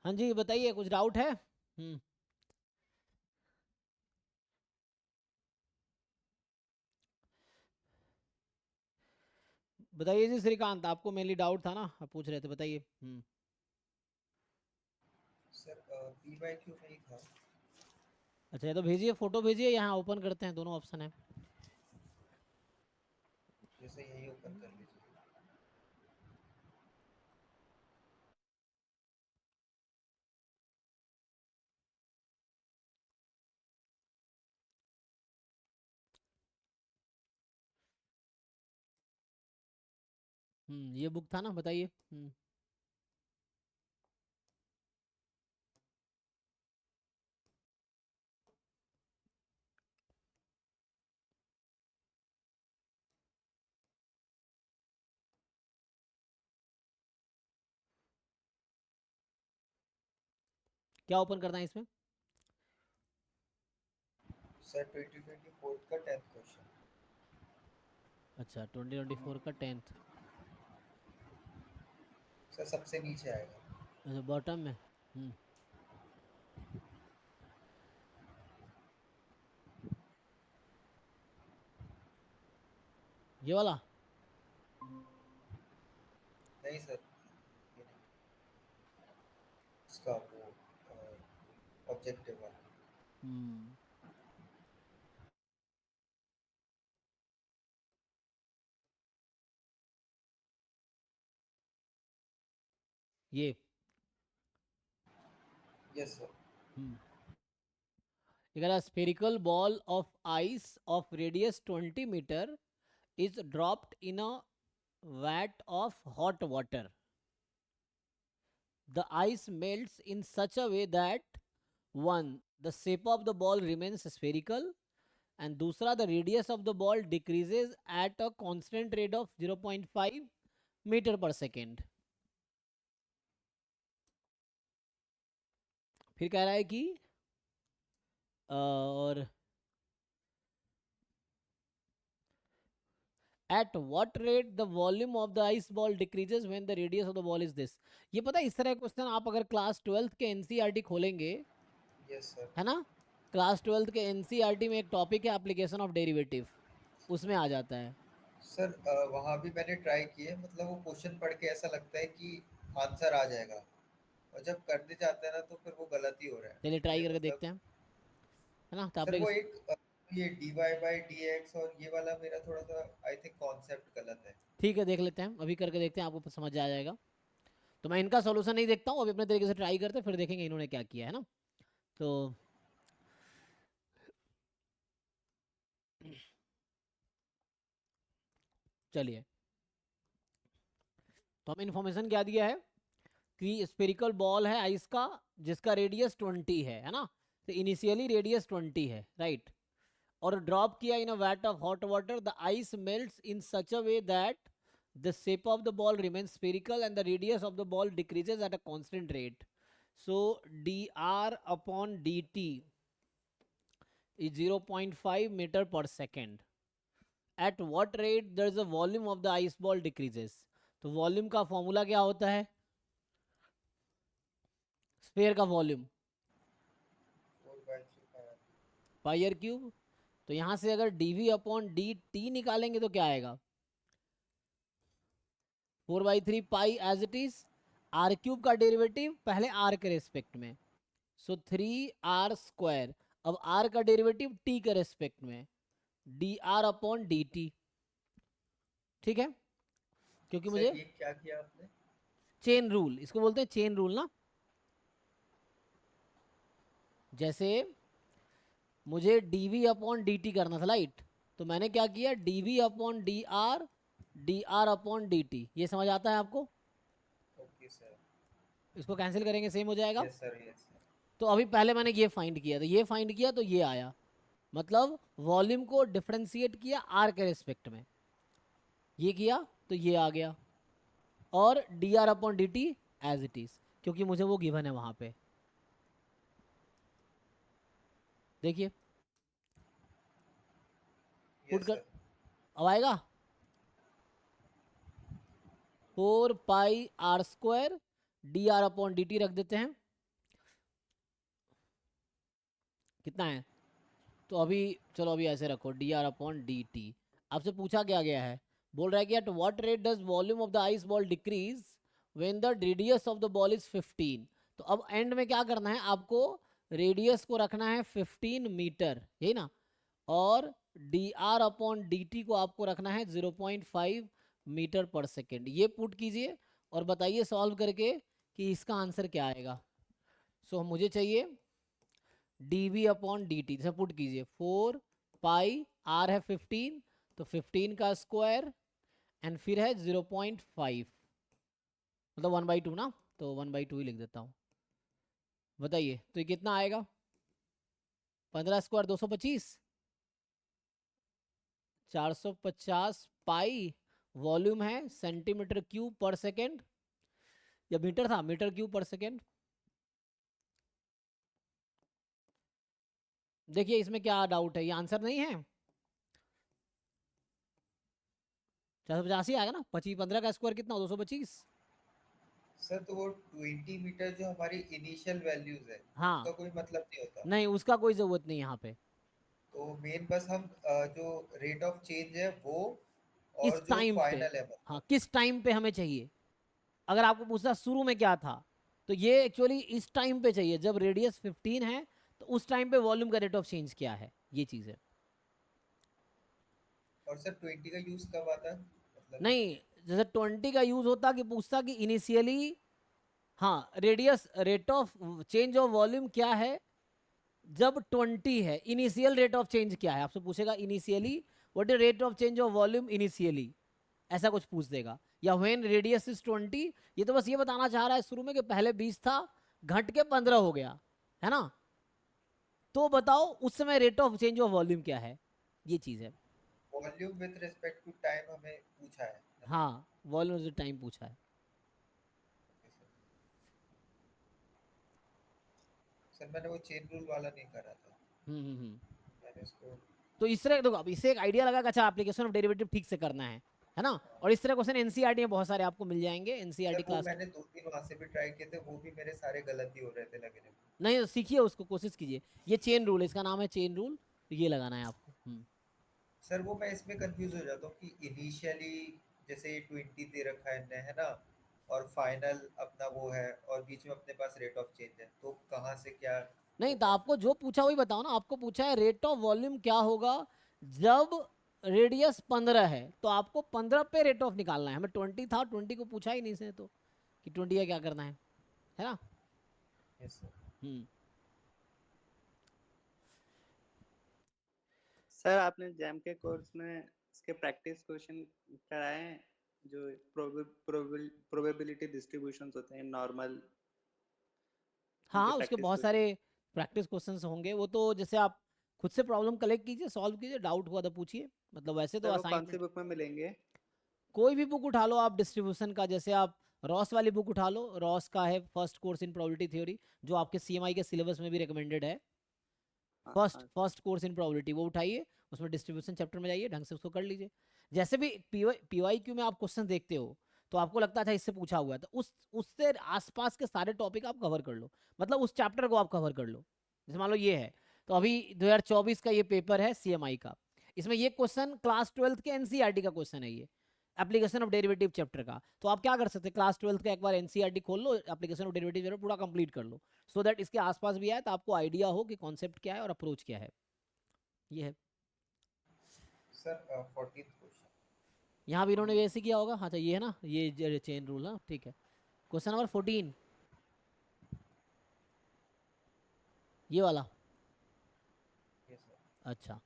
हाँ जी बताइए, कुछ डाउट है? बताइए जी श्रीकांत, आपको मेनली डाउट था ना, आप पूछ रहे थे, बताइए। सर पी बाई क्यू नहीं था। अच्छा, ये तो भेजिए, फोटो भेजिए, यहाँ ओपन करते हैं, दोनों ऑप्शन है। जैसे यही ओपन कर लीजिए। ये बुक था ना, बताइए। क्या ओपन करना है इसमें? सर 2024 का 10th क्वेश्चन। अच्छा, 2024 का 10th। सर सबसे नीचे आएगा। अच्छा, बॉटम में। ये वाला। नहीं सर, ये नहीं, इसका वो ऑब्जेक्टिव वाला। हम्म ये। Yes sir. हम्म अगर a spherical ball of ice of radius 20 meter is dropped in a vat of hot water, the ice melts in such a way that one, the shape of the ball remains spherical, and दूसरा, the radius of the ball decreases at a constant rate of 0.5 metre पर second. फिर कह रहा है कि और at what rate the volume of the ice ball decreases when the radius of the ball is this। ये पता है, इस तरह क्वेश्चन आप अगर क्लास 12th के एनसीईआरटी खोलेंगे, यस सर। है ना, क्लास 12th के एनसीईआरटी में एक टॉपिक है एप्लीकेशन ऑफ डेरिवेटिव, उसमें आ जाता है। सर वहाँ भी मैंने ट्राई किए, मतलब वो क्वेश्चन पढ़ के ऐसा लगता है कि आंसर आ जाएगा, और जब करने जाते हैं ना तो फिर वो गलत ही हो रहा है चलिए ट्राई मुझे, करके मतलब। देखते हैं, है ना, तो सर आपने वो एक ये D Y by D X और ये वाला मेरा थोड़ा सा आई थिंक कॉन्सेप्ट गलत है। ठीक है, देख लेते हैं, अभी करके देखते हैं, आपको समझ आ जाएगा। तो मैं इनका सॉल्यूशन नहीं देखता हूँ, अभी अपने तरीके से ट्राई करते हैं, फिर देखेंगे इन्होंने क्या किया है ना। तो चलिए, तो हमें इन्फॉर्मेशन क्या दिया है कि स्पेरिकल बॉल है आइस का, जिसका रेडियस 20 है ना। तो इनिशियली रेडियस 20 है, राइट। और ड्रॉप किया in a vat of hot water, the ice melts in such a way that the shape of the ball remains spherical and the radius of the ball decreases at a constant rate. So dr upon dt is 0.5 meter per second. At what rate there is a volume of the ice ball decreases? तो volume का formula क्या होता है, sphere का volume 4/3 pi are cube. तो यहां से अगर dv अपॉन डी टी निकालेंगे तो क्या आएगा, 4/3 pi as it is, R cube का डेरिवेटिव पहले आर के रेस्पेक्ट में, सो 3r²। अब आर का डेरिवेटिव टी के रेस्पेक्ट में, D R upon D T. ठीक है, क्योंकि सर मुझे ये क्या किया आपने? चेन रूल, इसको बोलते हैं चेन रूल ना। जैसे मुझे डीवी अपॉन डी टी करना था, राइट। तो मैंने क्या किया, DV upon D R upon D T. ये समझ आता है आपको? Okay sir. इसको कैंसिल करेंगे, सेम हो जाएगा। Yes sir, yes sir. तो अभी पहले मैंने ये फाइंड किया, तो ये फाइंड किया तो ये आया, मतलब वॉल्यूम को डिफ्रेंशिएट किया आर के रेस्पेक्ट में, ये किया तो ये आ गया। और D R upon D T as it is, क्योंकि मुझे वो गिवन है वहां पे। देखिए, पुट यस कर, सर। अब आएगा 4 pi R square D R upon D T रख देते हैं। कितना है? तो अभी चलो अभी ऐसे रखो dr/dt। आपसे पूछा क्या गया है, बोल रहा है कि at what rate does volume of the ice ball decrease when the radius of the ball is 15। तो अब एंड में क्या करना है आपको, रेडियस को रखना है 15 मीटर, यही ना, और dr/dt को आपको रखना है 0.5 मीटर पर सेकेंड। ये पुट कीजिए और बताइए सॉल्व करके कि इसका आंसर क्या आएगा। सो मुझे चाहिए dv/dt, जैसे पुट कीजिए 4 पाई, r है 15 तो 15 का स्क्वायर एंड फिर है 0.5, मतलब 1/2 ना, तो 1/2 ही लिख देता हूँ। बताइए तो ये कितना आएगा, 15 स्क्वायर 225, 450 पाई, वॉल्यूम है सेंटीमीटर क्यूब पर सेकेंड, या मीटर था, मीटर क्यूब पर सेकेंड। देखिए इसमें क्या डाउट है, ये आंसर नहीं है, 485 आएगा ना, 25 15 का स्क्वायर कितना, 225। सर तो वो 20 मीटर जो हमारी इनिशियल वैल्यूज है हाँ, उनका कोई मतलब नहीं होता। नहीं उसका कोई ज़रूरत नहीं यहाँ पे। तो मेन बस हम जो रेट ऑफ चेंज है वो, किस और जो टाइम पे, फाइनल है हाँ मतलब। किस टाइम पे हमें चाहिए। अगर आपको पूछना शुरू में क्या था, तो ये एक्चुअली इस टाइम पे चाहिए जब रेडियस 15 है, तो उस टाइम पे वॉल्यूम का रेट ऑफ चेंज क्या है, ये चीज़ है। और सर 20 का यूज कब आता है मतलब? नहीं, जैसे 20 का यूज होता कि पूछता कि इनिशियली, हाँ radius rate of change of volume क्या है जब 20 है, इनिशियल रेट ऑफ चेंज क्या है, आपसे पूछेगा initially what is rate of change of volume initially, ऐसा कुछ पूछ देगा। या व्हेन रेडियस इज 20, ये तो बस ये बताना चाह रहा है शुरू में कि पहले 20 था घट के 15 हो गया, है ना, तो बताओ उस समय rate of change of volume क्या है, ये चीज़ है। Volume with respect to time हमें पूछा है ना? हाँ वॉल्यूम टाइम पूछा है। Okay sir. सर मैंने वो चेन रूल वाला नहीं करा था, हम्म। मैंने इसको। तो इस तरह देखो, अब इससे एक आइडिया लगा कि अच्छा एप्लीकेशन ऑफ डेरिवेटिव ठीक से करना है ना। और इस तरह क्वेश्चन एनसीईआरटी में बहुत सारे आपको मिल जाएंगे, एनसीईआरटी सर वो क्लास। मैंने 2 3 वहां से भी ट्राई किए थे, वो भी मेरे सारे गलत ही हो रहे थे लगे थे। नहीं सीखिए उसको, कोशिश कीजिए, ये चेन रूल है, इसका नाम है चेन रूल, तो ये लगाना है आपको। सर वो मैं इसमें कंफ्यूज हो जाता हूँ कि इनिशियली जैसे 20 दे रखा है इनने, है ना, और फाइनल अपना वो है, और बीच में अपने पास रेट ऑफ चेंज है, तो कहाँ से क्या नहीं वो तो करना आपको है? जो पूछा वही बताओ ना, आपको पूछा है रेट ऑफ वॉल्यूम क्या होगा जब रेडियस 15 है, तो आपको 15 पे रेट ऑफ निकालना है। हमें 20 था, 20 को पूछा ही नहीं से, तो कि 20 का क्या करना है ना। Yes sir. हम्म। सर आपने जैम के कोर्स में इसके प्रैक्टिस क्वेश्चन कराए हैं, जो प्रोबेबिलिटी डिस्ट्रीब्यूशंस होते हैं नॉर्मल, उनके हाँ उसके प्रैक्टिस बहुत सारे क्वेश्चन। प्रैक्टिस क्वेश्चंस होंगे, वो तो जैसे आप खुद से प्रॉब्लम कलेक्ट कीजिए, सॉल्व कीजिए, डाउट हुआ तो पूछिए, मतलब वैसे तो सर वो कौन सी असाइनमेंट बुक में मिलेंगे? कोई भी बुक उठा लो आप डिस्ट्रीब्यूशन का, जैसे आप रॉस वाली बुक उठा लो, रॉस का है first course in probability theory, जो आपके सीएमआई के सिलेबस में भी रिकमेंडेड है। हाँ फर्स्ट हाँ। फर्स्ट कोर्स इन प्रोबेबिलिटी वो उठाइए, उसमें डिस्ट्रीब्यूशन चैप्टर में जाइए, ढंग से उसको कर लीजिए। जैसे भी पीवाई क्यू में आप क्वेश्चन देखते हो, तो आपको लगता था इससे पूछा हुआ है, तो उससे आसपास के सारे टॉपिक आप कवर कर लो, मतलब उस चैप्टर को आप कवर कर लो। जैसे मान लो ये है, तो अभी 2024 का ये पेपर है सीएमआई का, इसमें ये क्वेश्चन क्लास 12 के एनसीईआरटी का क्वेश्चन है, ये एप्लीकेशन ऑफ डेरिवेटिव चैप्टर का। तो आप क्या कर सकते हैं, क्लास 12 का एक बार एनसीईआरटी खोल लो, एप्लीकेशन ऑफ डेरिवेटिव चैप्टर पूरा कंप्लीट कर लो, सो दैट इसके आसपास भी आए तो आपको आइडिया हो कि कॉन्सेप्ट क्या है और अप्रोच क्या है, ये है। Sir 14th question. यहाँ भी इन्होंने वैसे किया होगा, हाँ तो ये है ना, ये चेन रूल ना, ठीक है। क्वेश्चन नंबर 14, ये वाला। Yes sir. अच्छा,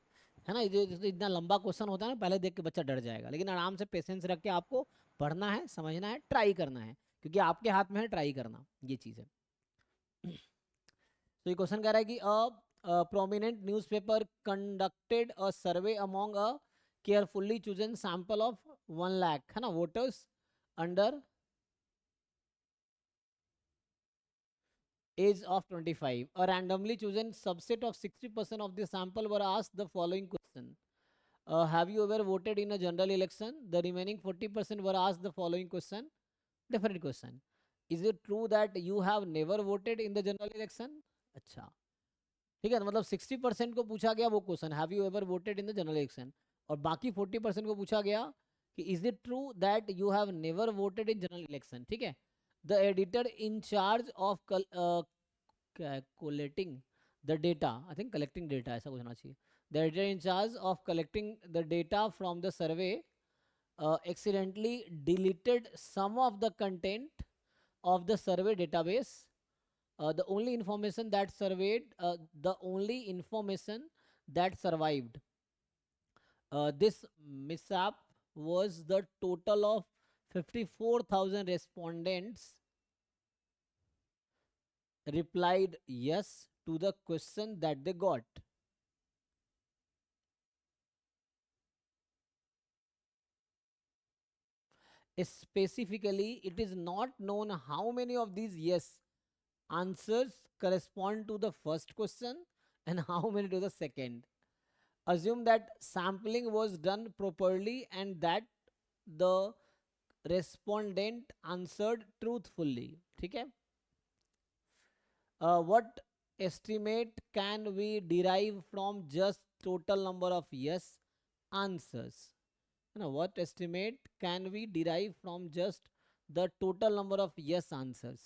है ना, ये जो इतना लंबा क्वेश्चन होता है ना, पहले देख के बच्चा डर जाएगा, लेकिन आराम से पेशेंस रख के आपको पढ़ना है, समझना है, ट्राई करना है, क्योंकि आपके हाथ में है ट्राई करना, ये चीज़ है। तो ये क्वेश्चन कह रहा है कि prominent newspaper conducted a survey among a carefully chosen sample of 1 lakh, है ना, voters under age of 25. A randomly chosen subset of 60% of the sample were asked the following question. Have you ever voted in a general election? The remaining 40% were asked the following question. Different question. Is it true that you have never voted in the general election? अच्छा, ठीक है, तो मतलब 60% को पूछा गया वो question, have you ever voted in the general election, और बाकी 40% को पूछा गया कि is it true that you have never voted in general election. ठीक है, the editor in charge of collating the data, I think collecting data ऐसा कुछ होना चाहिए, the editor in charge of collecting the data from the survey accidentally deleted some of the content of the survey database. The only information that the only information that survived this mishap was the total of 54,000 respondents replied yes to the question that they got. Specifically, it is not known how many of these yes answers correspond to the first question and how many to the second. Assume that sampling was done properly and that the respondent answered truthfully. ठीक है, what estimate can we derive from just total number of yes answers? Now, what estimate can we derive from just the total number of yes answers?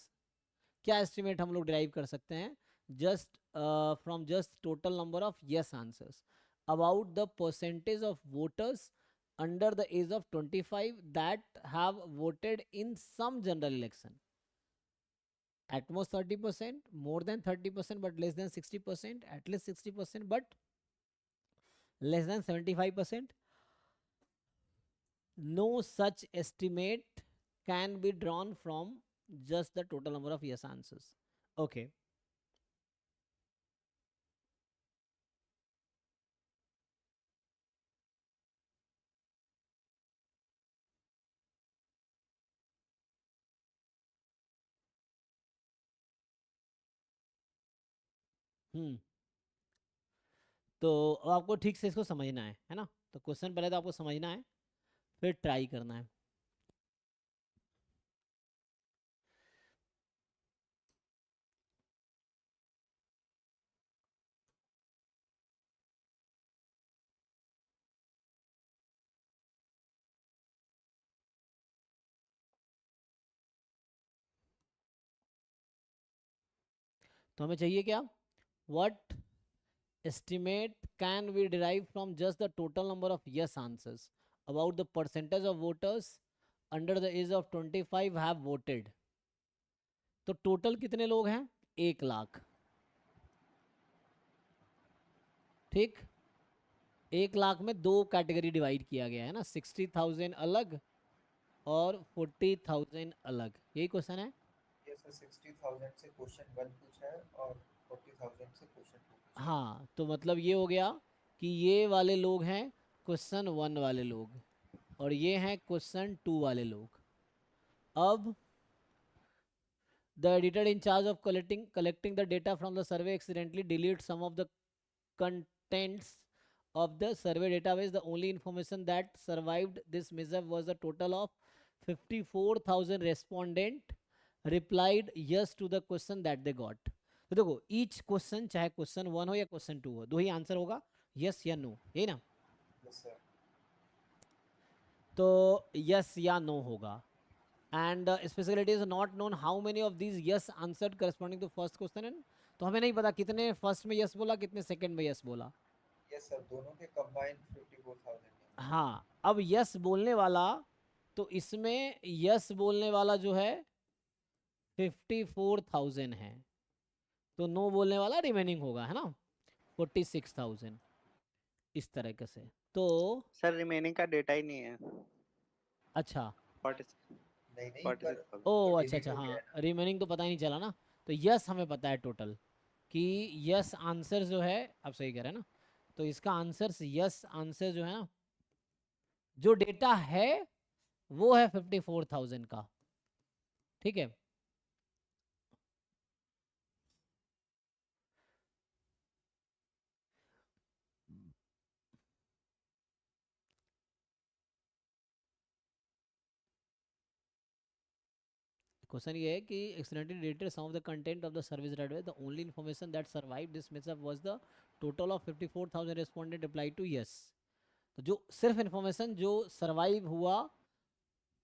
क्या estimate हम लोग derive कर सकते हैं just from just total number of yes answers about the percentage of voters under the age of 25 that have voted in some general election? At most 30%, more than 30%, but less than 60%, at least 60%, but less than 75%. No such estimate can be drawn from just the total number of yes answers. Okay. तो अब आपको ठीक से इसको समझना है ना? तो क्वेश्चन पहले तो आपको समझना है, फिर ट्राई करना है। तो हमें चाहिए क्या? What estimate can we derive from just the total number of yes answers about the percentage of voters under the age of 25 have voted? तो टोटल कितने लोग हैं? 1,00,000। ठीक, 1,00,000 में दो कैटेगरी डिवाइड किया गया है ना, 60,000 अलग और 40,000 अलग। यही क्वेश्चन है। ये सर 60,000 से क्वेश्चन 1 पूछा है और 40,000 से क्वेश्चन 2 पूछा है। हाँ, तो मतलब ये हो गया कि ये वाले लोग हैं क्वेश्चन 1 वाले लोग और ये हैं क्वेश्चन 2 वाले लोग। अब the editor in charge of collecting the data from the survey accidentally delete some of the contents of the survey database. The only information that survived this mishap was a total of 54,000 respondent replied yes to the question that they got. तो देखो, each question चाहे question 1 हो या question 2 हो, दो ही answer होगा, yes या no, यही ना? Yes sir. तो यस या नो होगा। and specifically it is not known how many of these yes answered corresponding to first question and तो हमें नहीं पता कितने फर्स्ट में यस बोला, कितने सेकंड में यस बोला। यस सर, दोनों के कंबाइंड 54,000 है। हाँ, अब यस बोलने वाला, तो इसमें यस बोलने वाला जो है 54,000 है, तो नो बोलने वाला रिमेनिंग होगा, है ना, 46,000 इस तरीके से। तो सर रिमेनिंग का डेटा ही नहीं है। अच्छा, 46 नहीं नहीं, 46,000। पर ओ तो अच्छा डिलीट अच्छा, हो गया हाँ है ना। रिमेनिंग तो पता ही नहीं चला ना। तो यस हमें पता है टोटल कि यस आंसर जो है, आप सही कह रहे हैं ना, तो इसका आंसर यस आंसर जो है ना, जो डेटा है वो है 54,000 का। ठीक है, क्वेश्चन ये है कि accidentally deleted some of the content of the service database, the only information that survived this mishap was the total of 54,000 respondent reply to yes. तो जो सिर्फ इन्फॉर्मेशन जो सर्वाइव हुआ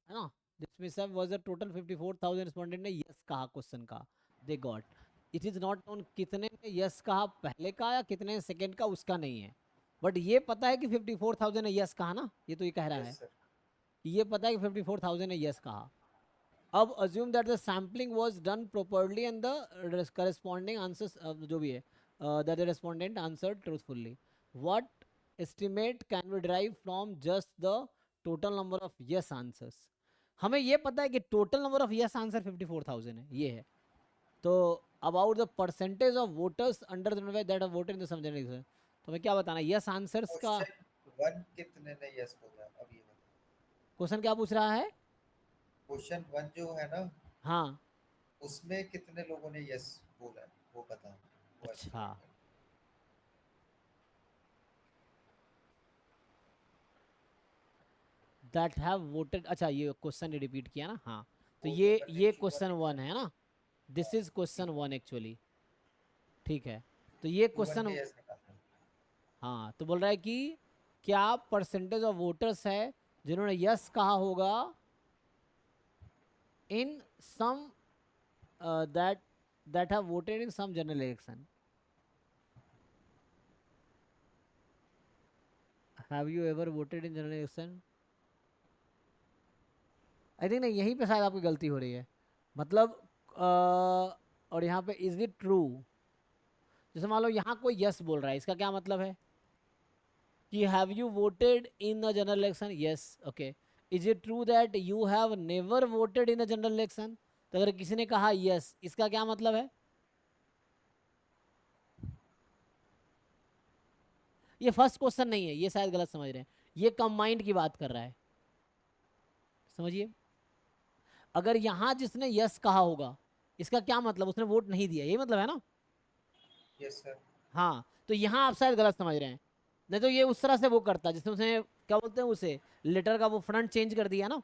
है ना, this mishap was the total 54,000 respondent ने yes कहा question का, they got. It is not known कितने ने यस कहा पहले का या कितने सेकंड का, उसका नहीं है, बट ये पता है कि 54,000 ने यस कहा ना, ये तो ये कह रहा है यस सर। ये पता है कि 54,000 ने यस कहा। अब assume that the sampling was done properly and the corresponding answers जो भी है that the respondent answered truthfully. What estimate can we derive from just the total number of yes answers? हमें ये पता है कि total number of yes answer 54,000 है, ये है। तो about the percentage of voters under the that have voted in the some general election, तो हमें क्या बताना है yes answers का। क्वेश्चन 1 कितने ने यस बोला अब ये बताओ। क्वेश्चन क्या पूछ रहा है? क्वेश्चन 1 जो है ना, हाँ उसमें कितने लोगों ने यस बोला है वो बताओ, वो अच्छा estimate करो। दैट हैव वोटेड, अच्छा ये क्वेश्चन रिपीट किया ना, हाँ तो वो ये पेपर लिख चुका क्वेश्चन है। 1 है ना, दिस इज क्वेश्चन 1 एक्चुअली, ठीक है। तो ये 1 क्वेश्चन, ने यस निकाला। हाँ तो बोल रहा है कि क्या परसेंटेज ऑफ वोटर्स है जिन्होंने यस कहा होगा in some that that have voted in some general election. Have you ever voted in general election? I think नहीं, यहीं पे शायद आपकी गलती हो रही है, मतलब और यहाँ पे इज इट ट्रू, जैसे मान लो यहाँ कोई यस बोल रहा है, इसका क्या मतलब है कि have you voted in the general election, yes okay. Is it true that you have never voted in the general election? तो अगर किसी ने कहा यस, इसका क्या मतलब है? ये फर्स्ट क्वेश्चन नहीं है, ये शायद गलत समझ रहे हैं, ये कंबाइंड की बात कर रहा है, समझिए। अगर यहाँ जिसने यस कहा होगा, इसका क्या मतलब, उसने वोट नहीं दिया, यही मतलब है ना। Yes sir. हाँ तो यहाँ आप शायद गलत समझ रहे हैं, नहीं तो ये उस तरह से वो करता जिसने उसने क्या बोलते हैं उसे, लेटर का वो फ्रंट चेंज कर दिया ना,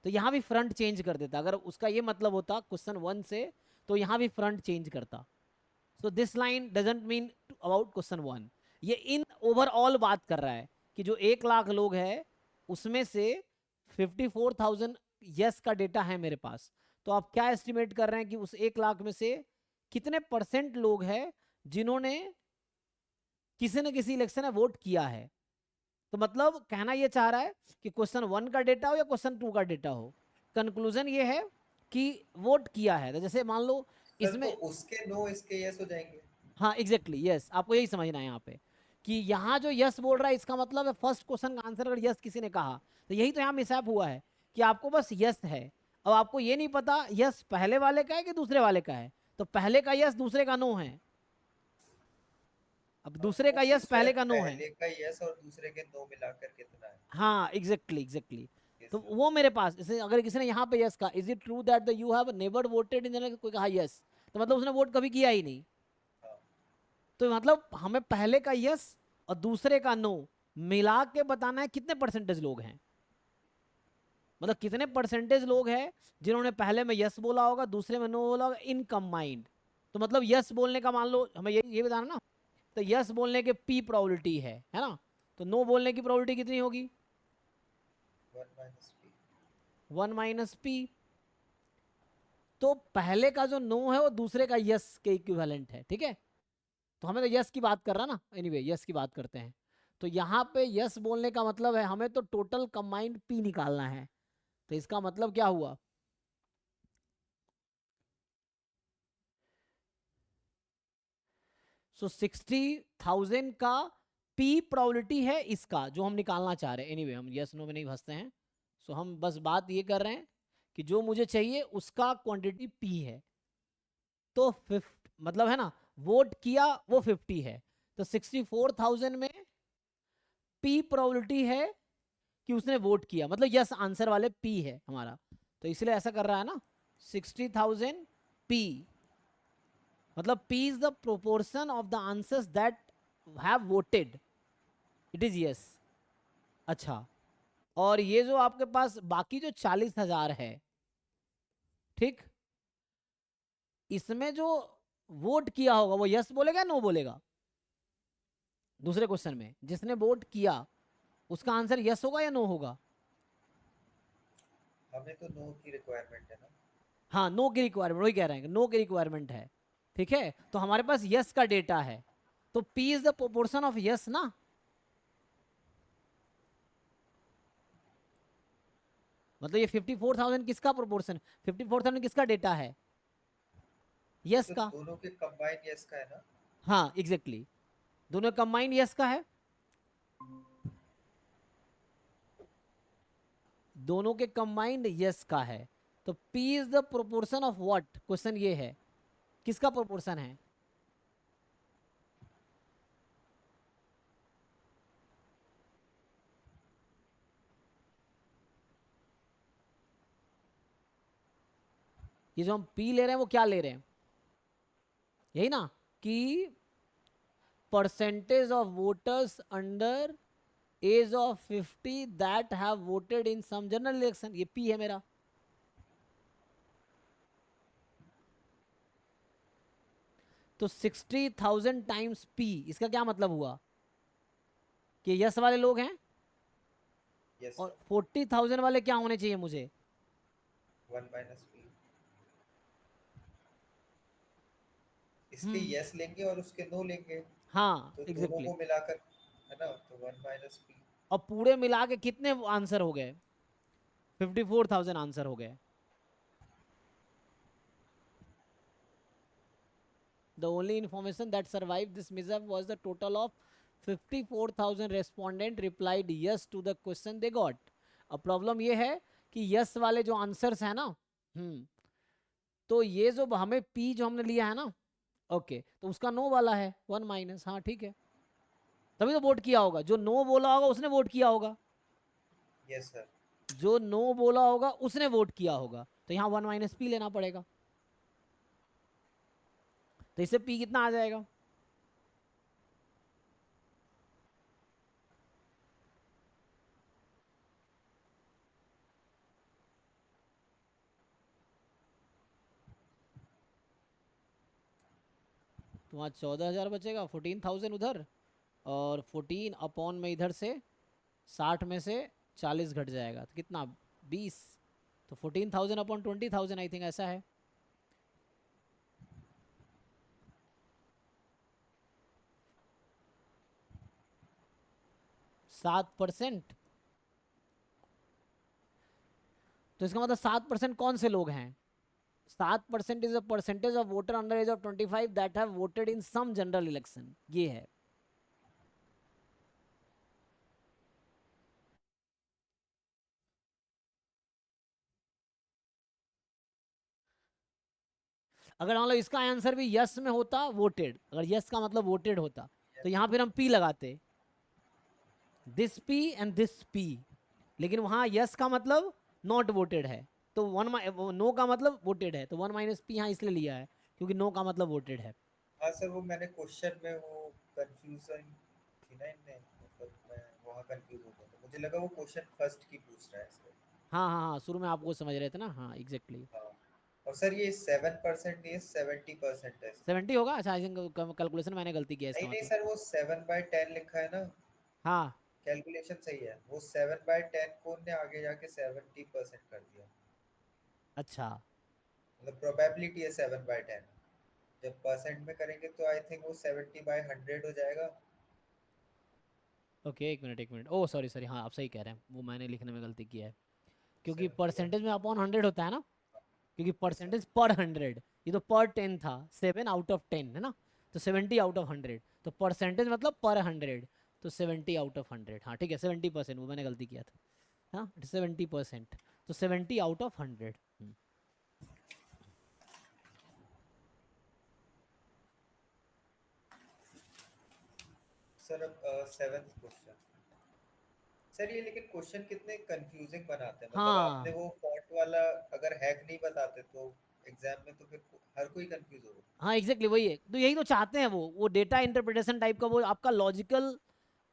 तो यहाँ भी फ्रंट चेंज कर देता, अगर उसका ये मतलब होता क्वेश्चन 1 से, तो यहाँ भी फ्रंट चेंज करता। So this line doesn't mean about question 1, ये इन ओवरऑल बात कर रहा है कि जो 1 लाख लोग हैं उसमें से 54,000 यस का डेटा है मेरे पास, तो आप क्या एस्टिमेट कर रहे हैं कि उस 1 लाख में से कितने परसेंट लोग हैं जिन्होंने किसी न किसी इलेक्शन में वोट किया है। तो मतलब कहना ये चाह रहा है कि क्वेश्चन 1 का डेटा हो या क्वेश्चन 2 का डेटा हो, कंक्लूजन ये है कि वोट किया है। तो जैसे मान लो सर इसमें, तो उसके नो इसके यस हो जाएंगे। हाँ एग्जैक्टली यस, आपको यही समझना है यहाँ पे कि यहाँ जो यस बोल रहा है इसका मतलब है फर्स्ट क्वेश्चन का आंसर अगर यस किसी ने कहा, तो यही तो यहाँ मिसअप हुआ है कि आपको बस यस है, अब आपको ये नहीं पता यस पहले वाले का है कि दूसरे वाले का है, तो पहले का यस दूसरे का नो है, अब दूसरे वो का यस पूछ रहा पहले है का नो है। पहले का यस और दूसरे के नो मिलाकर कितना है। हाँ एग्जैक्टली यस तो सर। वो मेरे पास जैसे अगर किसी ने यहाँ पे यस कहा, is it true that you have never voted in general, कोई कहा यस, तो मतलब उसने वोट कभी किया ही नहीं, हाँ। तो मतलब हमें पहले का यस और दूसरे का नो मिला के बताना है कितने परसेंटेज लोग हैं, मतलब कितने परसेंटेज लोग हैं जिन्होंने पहले में यस बोला होगा दूसरे में नो बोला होगा इन कंबाइंड। तो मतलब यस बोलने का मान लो हमें ये बताना ना, तो यस बोलने के पी प्रोबेबिलिटी है ना, तो नो बोलने की प्रोबेबिलिटी कितनी होगी? 1 माइनस पी। 1 minus P. तो पहले का जो नो है वो दूसरे का यस के इक्विवेलेंट है, ठीक है। तो हमें तो यस की बात कर रहा ना, एनीवे यस की बात करते हैं। तो यहाँ पे यस बोलने का मतलब है हमें तो टोटल कंबाइंड पी निकालना है, तो इसका मतलब क्या हुआ, सो 60,000 का पी प्रोबेबिलिटी है इसका जो हम निकालना चाह रहे हैं। एनीवे हम यस नो में नहीं फंसते हैं, सो हम बस बात ये कर रहे हैं कि जो मुझे चाहिए उसका क्वांटिटी पी है, तो 50 मतलब है ना, वोट किया वो 50 है, तो 64,000 में पी प्रोबेबिलिटी है कि उसने वोट किया, मतलब यस आंसर वाले पी है हमारा, तो इसलिए ऐसा कर रहा है ना 60,000 पी, मतलब P is the proportion of the answers that have voted, it is yes। अच्छा, और ये जो आपके पास बाकी जो 40,000 है, ठीक, इसमें जो वोट किया होगा वो यस बोलेगा नो बोलेगा? दूसरे क्वेश्चन में जिसने वोट किया उसका आंसर यस होगा या नो होगा? हमें तो नो की रिक्वायरमेंट है ना। हाँ, नो की रिक्वायरमेंट, वही कह रहे हैं नो की रिक्वायरमेंट है। ठीक है, तो हमारे पास यस का डेटा है, तो P is the proportion of yes ना। मतलब ये 54,000 किसका प्रोपोर्शन, 54,000 किसका डेटा है? यस तो का। दोनों के कंबाइन यस का है ना। हाँ एग्जैक्टली exactly. दोनों कंबाइंड यस का है, दोनों के कंबाइंड यस का है। तो P is the proportion of what, question ये है किसका प्रोपोर्शन है? ये जो हम P ले रहे हैं वो क्या ले रहे हैं, यही ना कि percentage of voters under age of 50 that have voted in some general election, ये P है मेरा। तो 60,000 टाइम्स P, इसका क्या मतलब हुआ कि यस वाले लोग हैं, यस और सर। 40,000 वाले क्या होने चाहिए मुझे? 1 माइनस पी, इसके यस लेंगे और उसके नो लेंगे, हाँ तो दोनों एग्जैक्टली को मिलाकर है ना, तो 1 माइनस पी। और पूरे मिला के कितने आंसर हो गए? 54,000 आंसर हो गए। The only information that survived this mishap was the total of 54,000 respondent replied yes to the question they got. अब प्रॉब्लम ये है कि यस वाले जो आंसर्स है ना, तो ये जो हमें पी जो हमने लिया है ना, ओके, तो उसका नो वाला है 1 माइनस, हाँ ठीक है, तभी तो वोट किया होगा, जो नो बोला होगा उसने वोट किया होगा, यस सर। जो नो बोला होगा उसने वोट किया होगा, तो यहाँ 1 माइनस पी लेना पड़ेगा। तो इससे पी कितना आ जाएगा? तो वहाँ 14,000 बचेगा, 14,000 उधर, और 14 अपॉन में इधर से 60 में से 40 घट जाएगा, तो कितना, 20, तो 14,000 अपॉन 20,000 आई थिंक ऐसा है। सात परसेंट, तो इसका मतलब 7% कौन से लोग हैं? 7% is a percentage of voter under age of 25 that have voted in some general election, ये है। अगर मान लो इसका आंसर भी यस में होता वोटेड, अगर यस का मतलब वोटेड होता, तो यहाँ फिर हम पी लगाते, this P and this P, लेकिन वहाँ यस का मतलब नॉट वोटेड है, तो नो का मतलब वोटेड है, तो 1 माइनस पी यहाँ इसलिए लिया है क्योंकि नो का मतलब वोटेड है। हाँ सर, वो मैंने क्वेश्चन में वो कंफ्यूजन थी ना इनमें, मतलब मैं वहाँ कंफ्यूज हो गया, तो मुझे लगा वो क्वेश्चन फर्स्ट की पूछ रहा है सर। हाँ हाँ हाँ, शुरू में आप वो समझ रहे थे ना, हाँ एग्जैक्टली exactly. हाँ, और सर ये 7% नहीं 70% है। 70 होगा, अच्छा आई थिंक कैलकुलेशन मैंने गलती किया इसका नहीं नहीं मतलब। सर, वो 7/10 लिखा है ना, हाँ कैलकुलेशन सही है, वो 7/10 को ने आगे जाके 70% कर दिया, अच्छा, मतलब प्रोबेबिलिटी है 7/10, जब परसेंट में करेंगे तो आई थिंक वो 70/100 हो जाएगा। ओके एक मिनट, ओह सॉरी सॉरी, हाँ आप सही कह रहे हैं, वो मैंने लिखने में गलती किया है, क्योंकि 71। परसेंटेज में अपॉन 100 होता है ना, क्योंकि यस सर। परसेंटेज पर 100, ये तो पर 10 था, 7 आउट ऑफ 10 है ना, तो 70 आउट ऑफ 100, तो परसेंटेज मतलब पर 100, तो 70 आउट ऑफ 100, हाँ ठीक है 70%, वो मैंने गलती किया था, हाँ 70%, तो 70 आउट ऑफ 100। सर अब 7th क्वेश्चन। सर ये लेकिन क्वेश्चन कितने कंफ्यूजिंग बनाते हैं, मतलब आपने हाँ वो फॉन्ट वाला अगर हैक नहीं बताते तो एग्जाम में तो फिर हर कोई कंफ्यूज होगा। हाँ एग्जैक्टली वही है, तो यही तो चाहते हैं वो डेटा इंटरप्रिटेशन टाइप का, वो आपका लॉजिकल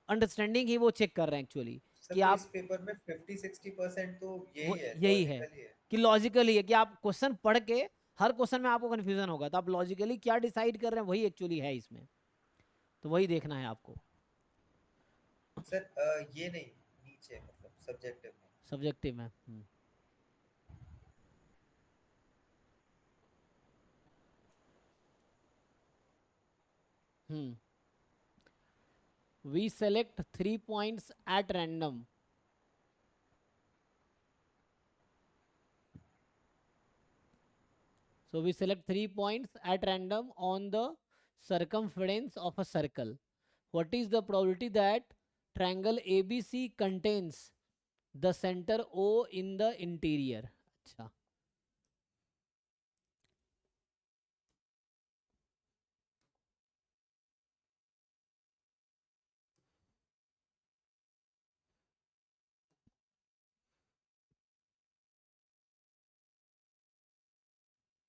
अंडरस्टैंडिंग ही वो चेक कर रहे हैं एक्चुअली, सर कि तो इस आप पेपर में 50-60% तो वो यही है, यही है, लॉजिकल ही है। कि लॉजिकली है कि आप क्वेश्चन पढ़ के हर क्वेश्चन में आपको कंफ्यूजन होगा, तो आप लॉजिकली क्या डिसाइड कर रहे हैं वही एक्चुअली है इसमें, तो वही देखना है आपको। सर ये नहीं, नीचे मतलब सब्जेक्टिव में। सब्जेक्टिव में we select 3 points at random. So we select 3 points at random on the circumference of a circle. What is the probability that triangle ABC contains the center O in the interior? अच्छा,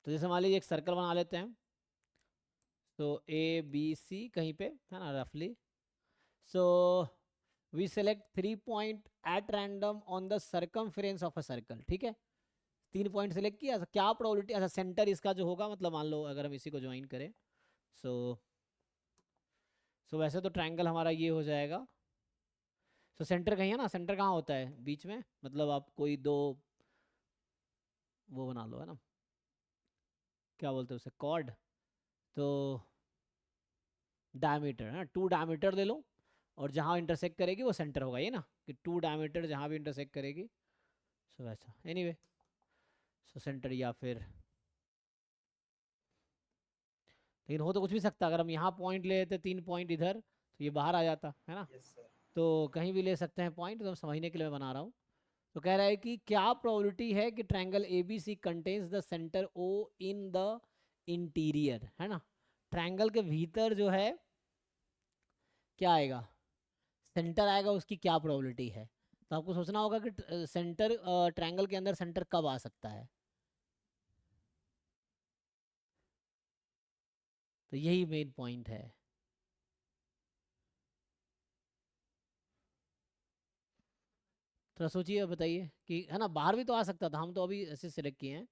तो जैसे मान लीजिए एक circle बना लेते हैं, तो ए बी सी कहीं पे है ना रफली। So we select 3 point at random on the circumference of a circle, ठीक है। 3 पॉइंट सेलेक्ट किया, तो क्या प्रोबेबिलिटी, अच्छा सेंटर इसका जो होगा, मतलब मान लो अगर हम इसी को ज्वाइन करें, सो वैसे तो ट्रायंगल हमारा ये हो जाएगा। सो सेंटर कहीं है ना, सेंटर कहाँ होता है, बीच में, मतलब आप कोई दो वो बना लो, है ना, क्या बोलते हैं उसे, कॉर्ड, तो डायमीटर है ना, 2 डायमीटर ले लो, और जहाँ इंटरसेक्ट करेगी वो सेंटर होगा, ये ना कि 2 डायमीटर जहाँ भी इंटरसेक्ट करेगी, सो वैसा एनीवे, सो सेंटर या फिर, लेकिन हो तो कुछ भी सकता, अगर हम यहाँ पॉइंट ले लेते 3 पॉइंट इधर, तो ये बाहर आ जाता है ना, यस सर। तो कहीं भी ले सकते हैं पॉइंट, तो समझने के लिए मैं बना रहा हूँ। तो कह रहा है कि क्या प्रोबेबिलिटी है कि triangle A B C contains the centre O in the interior, है ना, ट्रायंगल के भीतर जो है क्या आएगा, सेंटर आएगा, उसकी क्या प्रोबेबिलिटी है। तो आपको सोचना होगा कि सेंटर, ट्रायंगल के अंदर सेंटर कब आ सकता है, तो यही मेन पॉइंट है। थोड़ा सोचिए और बताइए कि, है ना, बाहर भी तो आ सकता था, हम तो अभी ऐसे सिलेक्ट किए हैं,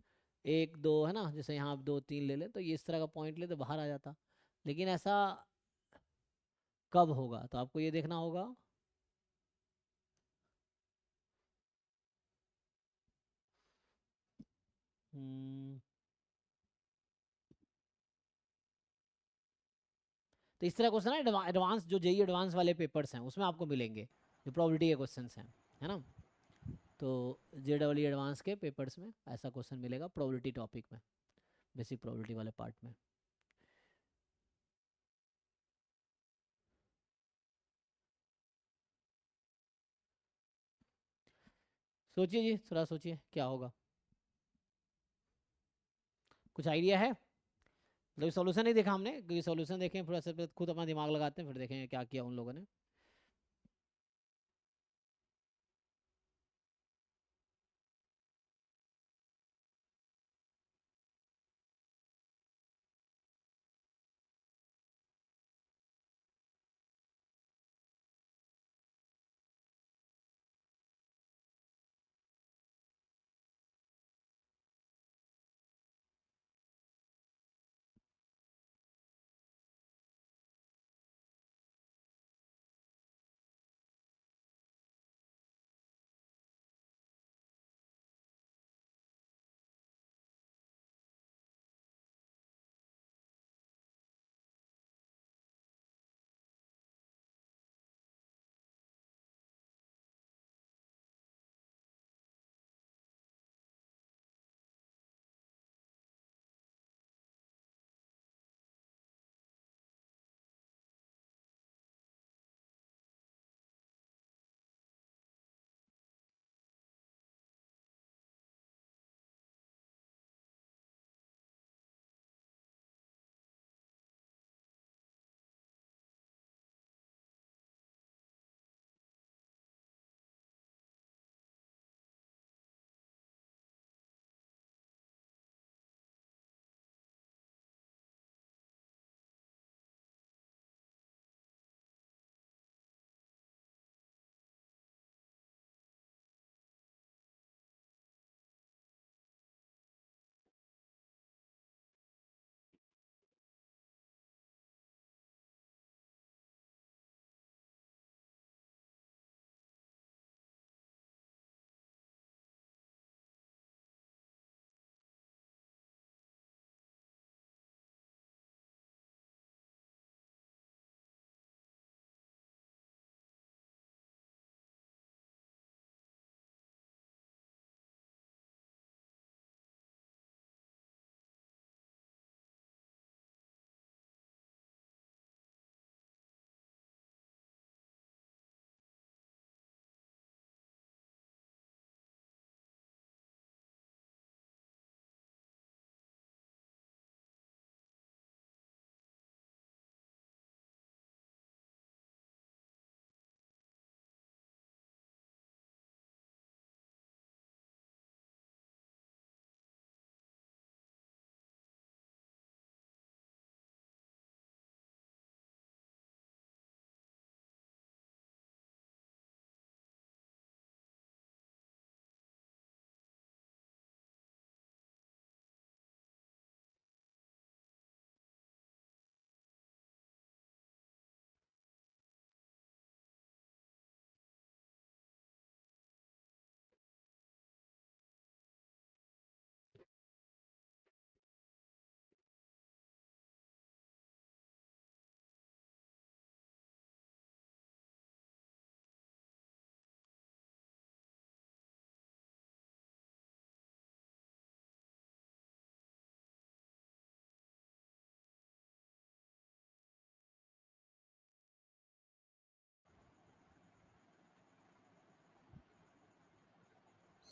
एक दो है ना, जैसे यहाँ आप 2 3 ले ले, तो ये इस तरह का पॉइंट ले तो बाहर आ जाता, लेकिन ऐसा कब होगा, तो आपको ये देखना होगा। हम्म, तो इस तरह क्वेश्चन है, एडवांस जो जेई एडवांस वाले पेपर्स हैं उसमें आपको मिलेंगे, जो प्रोबेबिलिटी के क्वेश्चन हैं, है ना, तो जेडब्ल्यू एडवांस के पेपर्स में ऐसा क्वेश्चन मिलेगा प्रोबेबिलिटी टॉपिक में, बेसिक प्रोबेबिलिटी वाले पार्ट में। सोचिए जी, थोड़ा सोचिए क्या होगा, कुछ आइडिया है, मतलब सॉल्यूशन नहीं देखा हमने, क्योंकि सॉल्यूशन देखें थोड़ा सा खुद अपना दिमाग लगाते हैं, फिर देखेंगे क्या किया उन लोगों ने।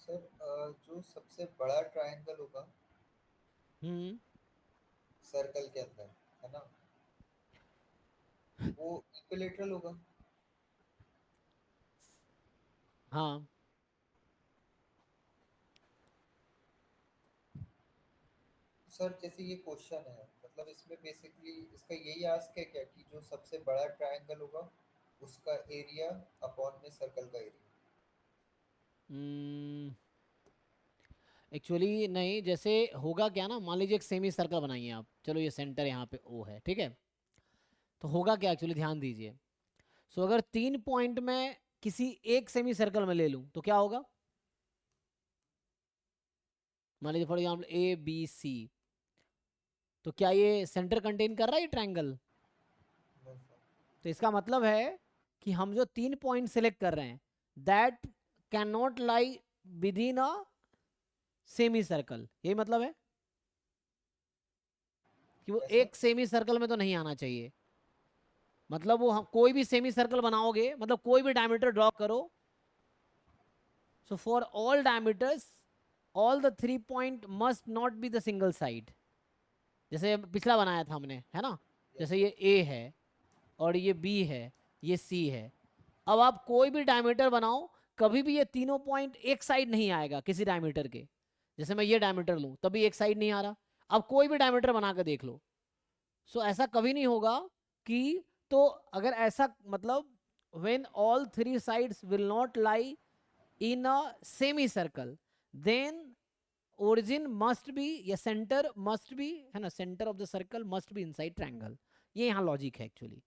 सर जो सबसे बड़ा ट्रायंगल होगा हम्म सर्कल के अंदर, है ना, वो इक्विलेटरल होगा। हाँ सर जैसे ये क्वेश्चन है, मतलब इसमें बेसिकली इसका यही आस्क है क्या कि जो सबसे बड़ा ट्रायंगल होगा उसका एरिया अपॉन में सर्कल का एरिया। एक्चुअली नहीं, जैसे होगा क्या ना, मान लीजिए एक सेमी सर्कल बनाइए आप, चलो ये सेंटर यहाँ पे ओ है, ठीक है। तो होगा क्या एक्चुअली, ध्यान दीजिए। सो अगर 3 पॉइंट में किसी एक सेमी सर्कल में ले लूं तो क्या होगा, मान लीजिए for example A B C, तो क्या ये सेंटर कंटेन कर रहा है ये ट्रायंगल? No sir. तो इसका मतलब है कि हम जो 3 पॉइंट सेलेक्ट कर रहे हैं, that can not lie with in a semi circle, यही मतलब है कि वो ऐसा एक सेमी सर्कल में तो नहीं आना चाहिए। मतलब वो हम कोई भी सेमी सर्कल बनाओगे, मतलब कोई भी डायमीटर ड्रॉ करो, so for all diameters all the 3 point must not be the single side, जैसे पिछला बनाया था हमने, है ना। यस जैसे सर। ये ए है और ये बी है, ये सी है। अब आप कोई भी डायमीटर बनाओ, कभी भी ये तीनों पॉइंट एक साइड नहीं आएगा किसी डायमीटर के। जैसे मैं ये डायमीटर लूं तभी एक साइड नहीं आ रहा। अब कोई भी डायमीटर बना कर देख लो, सो ऐसा कभी नहीं होगा कि, तो अगर ऐसा मतलब when all three sides will not lie in a semicircle, then origin must be या center must be, है ना, center of the circle must be inside triangle। ये यहाँ लॉजिक है एक्चुअली।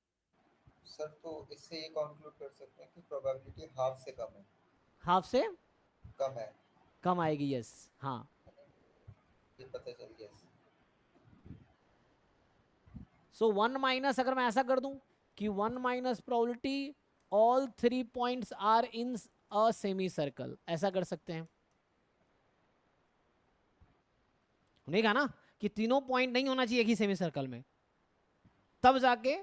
सर तो इससे ये कंक्लूड कर सकते हैं कि प्रोबेबिलिटी हाफ से कम है। हाफ से कम है। कम आएगी, यस। हाँ, ये पता चल गया। सो 1 - अगर मैं ऐसा कर दूं कि 1 - probability all 3 points are in a semi circle, ऐसा कर सकते हैं। नहीं कहा ना कि तीनों पॉइंट नहीं होना चाहिए एक ही सेमी सर्कल में, तब जाके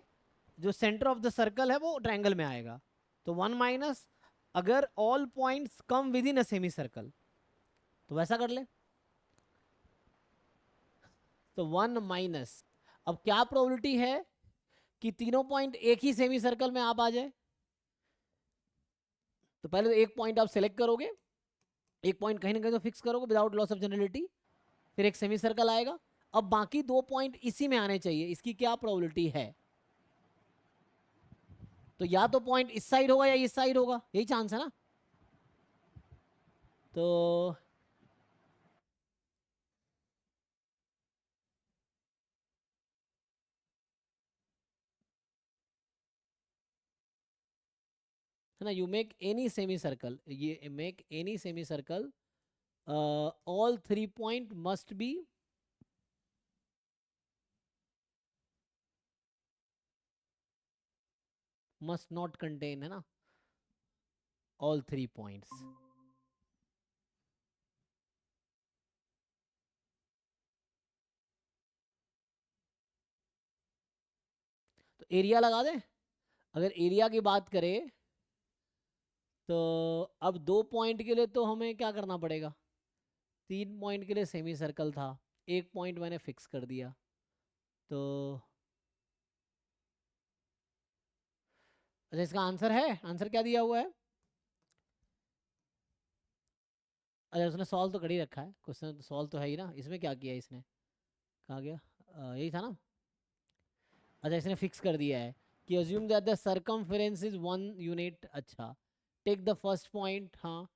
जो सेंटर ऑफ द सर्कल है वो ट्रायंगल में आएगा। तो 1 - अगर all points come with in a semi circle, तो वैसा कर ले। तो 1 - अब क्या प्रोबेबिलिटी है कि तीनों पॉइंट एक ही सेमी सर्कल में आप आ जाए? तो पहले तो एक पॉइंट आप सेलेक्ट करोगे, एक पॉइंट कहीं ना कहीं तो फिक्स करोगे विदाउट लॉस ऑफ जनरलिटी, फिर एक सेमी सर्कल आएगा। अब बाकी 2 पॉइंट इसी में आने चाहिए, इसकी क्या प्रोबेबिलिटी है? तो या तो पॉइंट इस साइड होगा या इस साइड होगा, यही चांस है ना। तो है ना, you make any semi circle, ये make any semi circle, all 3 point must be must not contain, है ना, ऑल 3 पॉइंट्स। तो एरिया लगा दे। अगर एरिया की बात करें तो अब 2 पॉइंट के लिए तो हमें क्या करना पड़ेगा, 3 पॉइंट के लिए सेमी सर्कल था, एक पॉइंट मैंने फिक्स कर दिया। तो अच्छा, इसका आंसर है, आंसर क्या दिया हुआ है? अच्छा, उसने सॉल्व तो कर ही रखा है, क्वेश्चन तो सॉल्व तो है ही ना, इसमें क्या किया इसने, कहा गया, यही था ना। अच्छा, इसने फिक्स कर दिया है कि assume that the circumference is 1 unit. अच्छा, टेक द फर्स्ट पॉइंट, हाँ,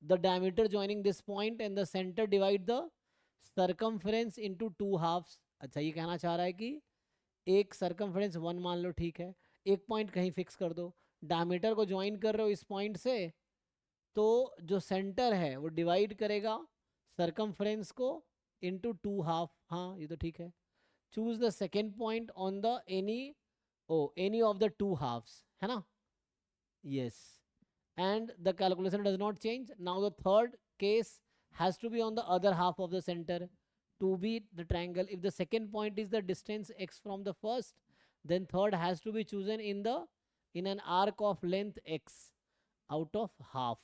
the diameter joining this point and the centre divide the circumference into 2 halves. अच्छा, ये कहना चाह रहा है कि एक सर्कमफेरेंस 1 मान लो, ठीक है, एक पॉइंट कहीं फिक्स कर दो, डायमीटर को ज्वाइन कर रहे हो इस पॉइंट से, तो जो सेंटर है वो डिवाइड करेगा सर्कमफ्रेंस को इनटू 2 हाफ। हाँ, ये तो ठीक है। Choose the second point on the any of the 2 halves, है ना, yes, and the calculation does not change. Now the third case has to be on the other half of the center to be the triangle. If the second point is the distance x from the first, then third has to be chosen in an arc of length x out of half.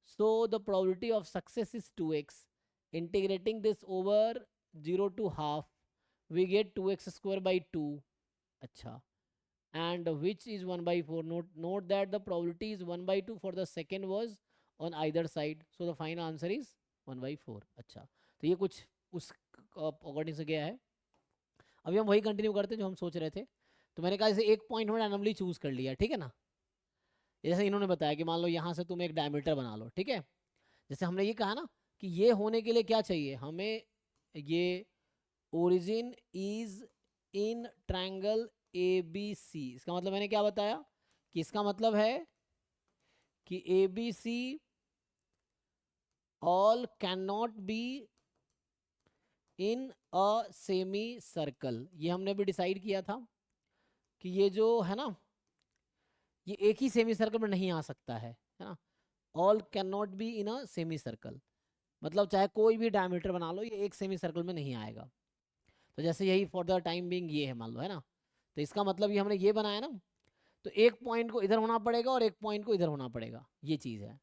So the probability of success is 2x. Integrating this over 0 to half, we get 2x square by 2. अच्छा, and which is 1 by 4. Note that the probability is 1 by 2 for the second was on either side. So the final answer is 1 by 4. अच्छा, तो ये कुछ उस according से गया है. अभी हम वही कंटिन्यू करते हैं जो हम सोच रहे थे. तो मैंने कहा जैसे एक पॉइंट हमने रैंडमली चूज कर लिया, ठीक है ना. जैसे इन्होंने बताया कि मान लो यहाँ से तुम एक डायमीटर बना लो, ठीक है. जैसे हमने ये कहा ना कि ये होने के लिए क्या चाहिए हमें, ये origin is in triangle A B C. इसका मतलब मैंने क्या बताया कि इसका मतलब है कि A B C all can not be in a semi circle. ये हमने भी डिसाइड किया था कि ये जो है ना, ये एक ही सेमी सर्कल में नहीं आ सकता है ना. All can not be in a semi circle मतलब चाहे कोई भी डायमीटर बना लो, ये एक सेमी सर्कल में नहीं आएगा. तो जैसे यही फॉर द टाइम बिंग ये है मान लो, है ना. तो इसका मतलब ये हमने ये बनाया ना, तो एक पॉइंट को इधर होना पड़ेगा और एक पॉइंट को इधर होना पड़ेगा. ये चीज़ है.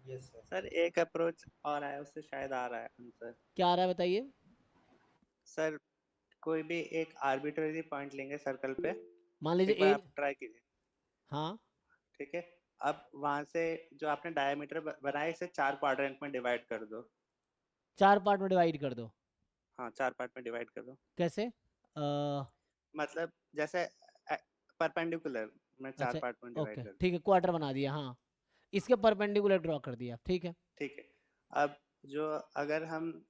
Yes sir. सर एक अप्रोच और है, उससे शायद आ रहा है आंसर. क्या आ रहा है बताइए. सर कोई भी एक आर्बिट्ररी पॉइंट लेंगे सर्कल पे, मान लीजिए एक बार ए. आप ट्राई कीजिए. हाँ, ठीक है. अब वहां से जो आपने डायमीटर बनाया इसे 4 क्वाड्रेंट में डिवाइड कर दो. 4 पार्ट में डिवाइड कर दो. हाँ 4 पार्ट में डिवाइड कर दो. कैसे? मतलब जैसे परपेंडिकुलर में 4 अच्छा, पार्ट में डिवाइड ओके कर दो. ठीक है, क्वार्टर बना दिया. हाँ, इसके परपेंडिकुलर ड्रॉ कर दिया, ठीक है. ठीक है. अब जो अगर हम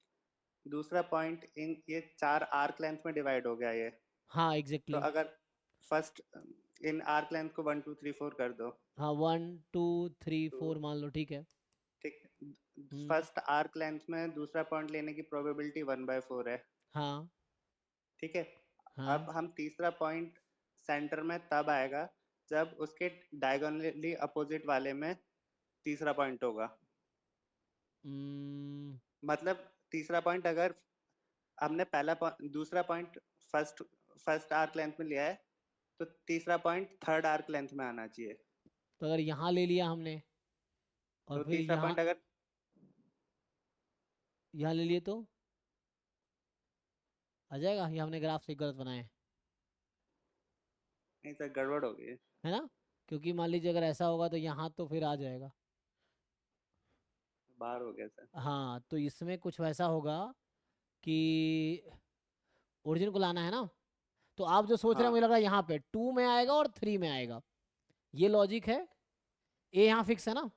दूसरा पॉइंट इन ये 4 आर्क लेंथ में डिवाइड हो गया ये, हाँ तो एग्जैक्टली. अगर फर्स्ट इन आर्क लेंथ को 1 2 3 4 कर दो. हाँ 1 2 3 तो 4 मान लो, ठीक है. ठीक. हम्म. फर्स्ट आर्क लेंथ में दूसरा पॉइंट लेने की प्रोबेबिलिटी 1/4 है. हाँ. ठीक है. हाँ. अब हम तीसरा पॉइंट सेंटर में तब आएगा जब उसके डायगोनली अपोजिट वाले में तीसरा पॉइंट होगा. हम्म, मतलब तीसरा पॉइंट अगर हमने दूसरा point first first arc length में लिया है, तो तीसरा पॉइंट थर्ड आर्क लेंथ में आना चाहिए. तो अगर यहाँ ले लिया हमने और तो फिर तीसरा यहाँ पॉइंट अगर यहाँ ले लिए तो आ जाएगा. ये हमने ग्राफ से गलत बनाए हैं, नहीं सर गड़बड़ हो गई है. है ना. क्योंकि मान लीजिए अगर ऐसा होगा तो यहाँ तो फिर आ जाएगा. बाहर हो गया सर. हाँ, तो इसमें कुछ वैसा होगा कि ओरिजिन को लाना है ना. तो आप जो सोच रहे हैं हाँ मुझे लग रहा है यहाँ पे 2 में आएगा और 3 में आएगा. ये लॉजिक है. ए यहाँ फिक्स है ना,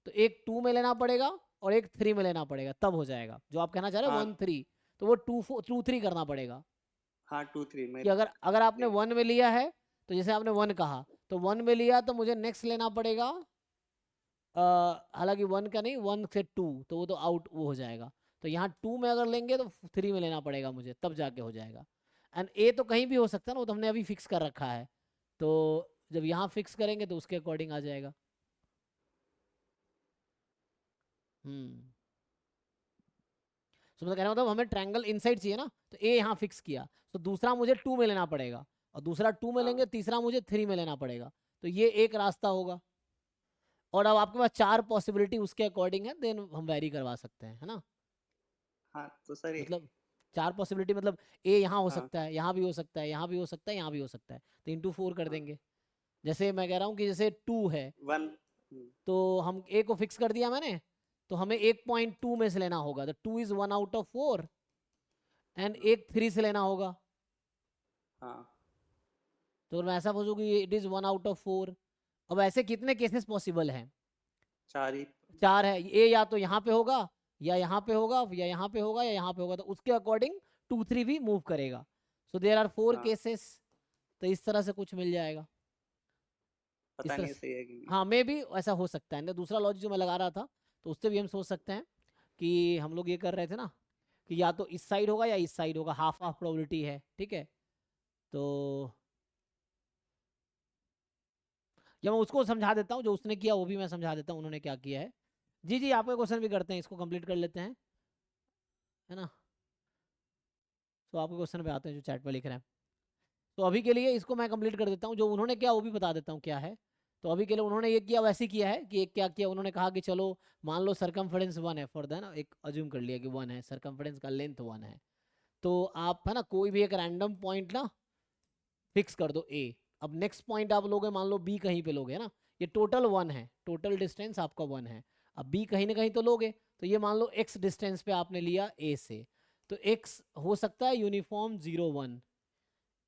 तो एक 2 में लेना पड़ेगा और एक 3 में लेना पड़ेगा, तब हो जाएगा. जो आप कहना चाह रहे हो हाँ 1 3, तो वो 2 3 करना पड़ेगा. हाँ 2 3 में. कि अगर अगर आपने 1 में लिया है, तो जैसे आपने 1 कहा, तो 1 में लिया तो मुझे नेक्स्ट लेना पड़ेगा. हालांकि 1 का नहीं, 1 से 2, तो वो तो आउट वो हो जाएगा. तो यहाँ 2 में अगर लेंगे तो 3 में लेना पड़ेगा मुझे, तब जाके हो जाएगा. एंड ए तो कहीं भी हो सकता है ना, वो तो हमने अभी फिक्स कर रखा है. तो जब यहाँ फिक्स करेंगे तो उसके अकॉर्डिंग आ जाएगा. सो मतलब कहना मतलब हमें ट्रायंगल इनसाइड चाहिए ना, तो ए यहाँ फिक्स किया, तो दूसरा मुझे 2 में लेना पड़ेगा और दूसरा 2 में हाँ लेंगे, तीसरा मुझे 3 में लेना पड़ेगा. तो ये एक रास्ता होगा. और अब आपके पास 4 पॉसिबिलिटी उसके अकॉर्डिंग है, देन हम वेरी करवा सकते हैं, है ना. हाँ. तो सर मतलब 4 पॉसिबिलिटी मतलब ए यहाँ हो हाँ सकता है, यहाँ भी हो सकता है, यहाँ भी हो सकता है, यहाँ भी हो सकता है, तो इंटू 4 कर हाँ देंगे. जैसे मैं कह रहा हूँ कि जैसे 2 है, 1. तो हम ए को फिक्स कर दिया मैंने, तो हमें एक पॉइंट 2 में से लेना होगा, तो 2 इज 1 आउट ऑफ 4 एंड एक 3 से लेना होगा. हाँ तो मैं ऐसा पूछूँ कि इट इज 1 आउट ऑफ 4. अब ऐसे कितने केसेस पॉसिबल हैं? 4 ही. 4 है. ए या तो यहाँ पे होगा, या यहाँ पे होगा, या यहाँ पे होगा, या यहाँ पे होगा, तो उसके अकॉर्डिंग 2 3 भी मूव करेगा. सो देयर आर 4 हाँ केसेस. तो इस तरह से कुछ मिल जाएगा. इस पता तरह नहीं से सही है कि नहीं. हाँ, मे भी ऐसा हो सकता है. दूसरा लॉजिक जो मैं लगा रहा था, तो उससे भी हम सोच सकते हैं कि हम लोग ये कर रहे थे ना कि या तो इस साइड होगा या इस साइड होगा, हाफ हाफ प्रोबेबिलिटी है, ठीक है. तो या मैं उसको समझा देता हूँ, जो उसने किया वो भी मैं समझा देता हूँ उन्होंने क्या किया है. जी जी, आपका क्वेश्चन भी करते हैं, इसको कंप्लीट कर लेते हैं, है ना. तो आपके क्वेश्चन पे आते हैं जो चैट पे लिख रहे हैं. तो अभी के लिए इसको मैं कंप्लीट कर देता हूँ, जो उन्होंने किया वो भी बता देता हूँ क्या है. तो अभी के लिए उन्होंने ये किया वैसे किया है कि एक क्या किया, उन्होंने कहा कि चलो मान लो सरकमफेरेंस 1 है फॉर द ना, एक अज्यूम कर लिया कि 1 है, सरकमफेरेंस का लेंथ 1 है, तो आप है ना कोई भी एक रैंडम पॉइंट ना फिक्स कर दो ए। अब नेक्स्ट पॉइंट आप लोगे मान लो बी कहीं पे लोगे है ना, ये टोटल 1 है, टोटल डिस्टेंस आपका 1 है, अब बी कहीं ना कहीं तो लोगे, तो ये मान लो एक्स डिस्टेंस पे आपने लिया ए से, तो एक्स हो सकता है यूनिफॉर्म 0 1,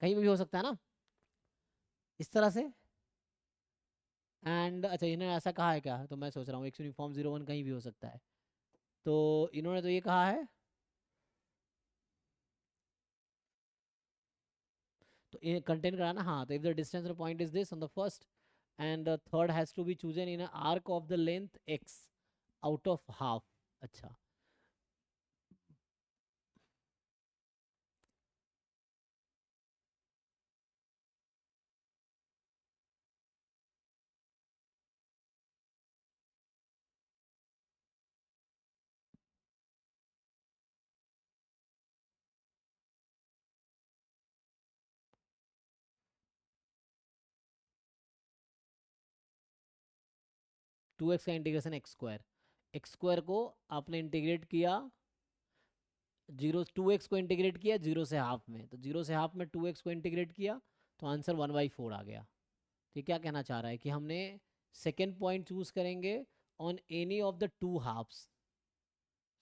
कहीं भी हो सकता है ना इस तरह से। एंड अच्छा इन्होंने ऐसा कहा है क्या, तो मैं सोच रहा हूँ एक्स यूनिफॉर्म 0 1 कहीं भी हो सकता है, तो इन्होंने तो ये कहा है, तो ये कंटेन कराना, हाँ, तो if the distance of point is this on the first and the third has to be chosen in arc of the length X out of half. अच्छा 2x का इंटीग्रेशन एक्स स्क्वायर को आपने integrate किया 2x को integrate किया 0 से half में, तो 0 से हाफ में 2x को इंटीग्रेट किया तो आंसर 1/4 आ गया। तो ये क्या कहना चाह रहा है कि हमने सेकेंड पॉइंट चूज करेंगे on any of the two halves,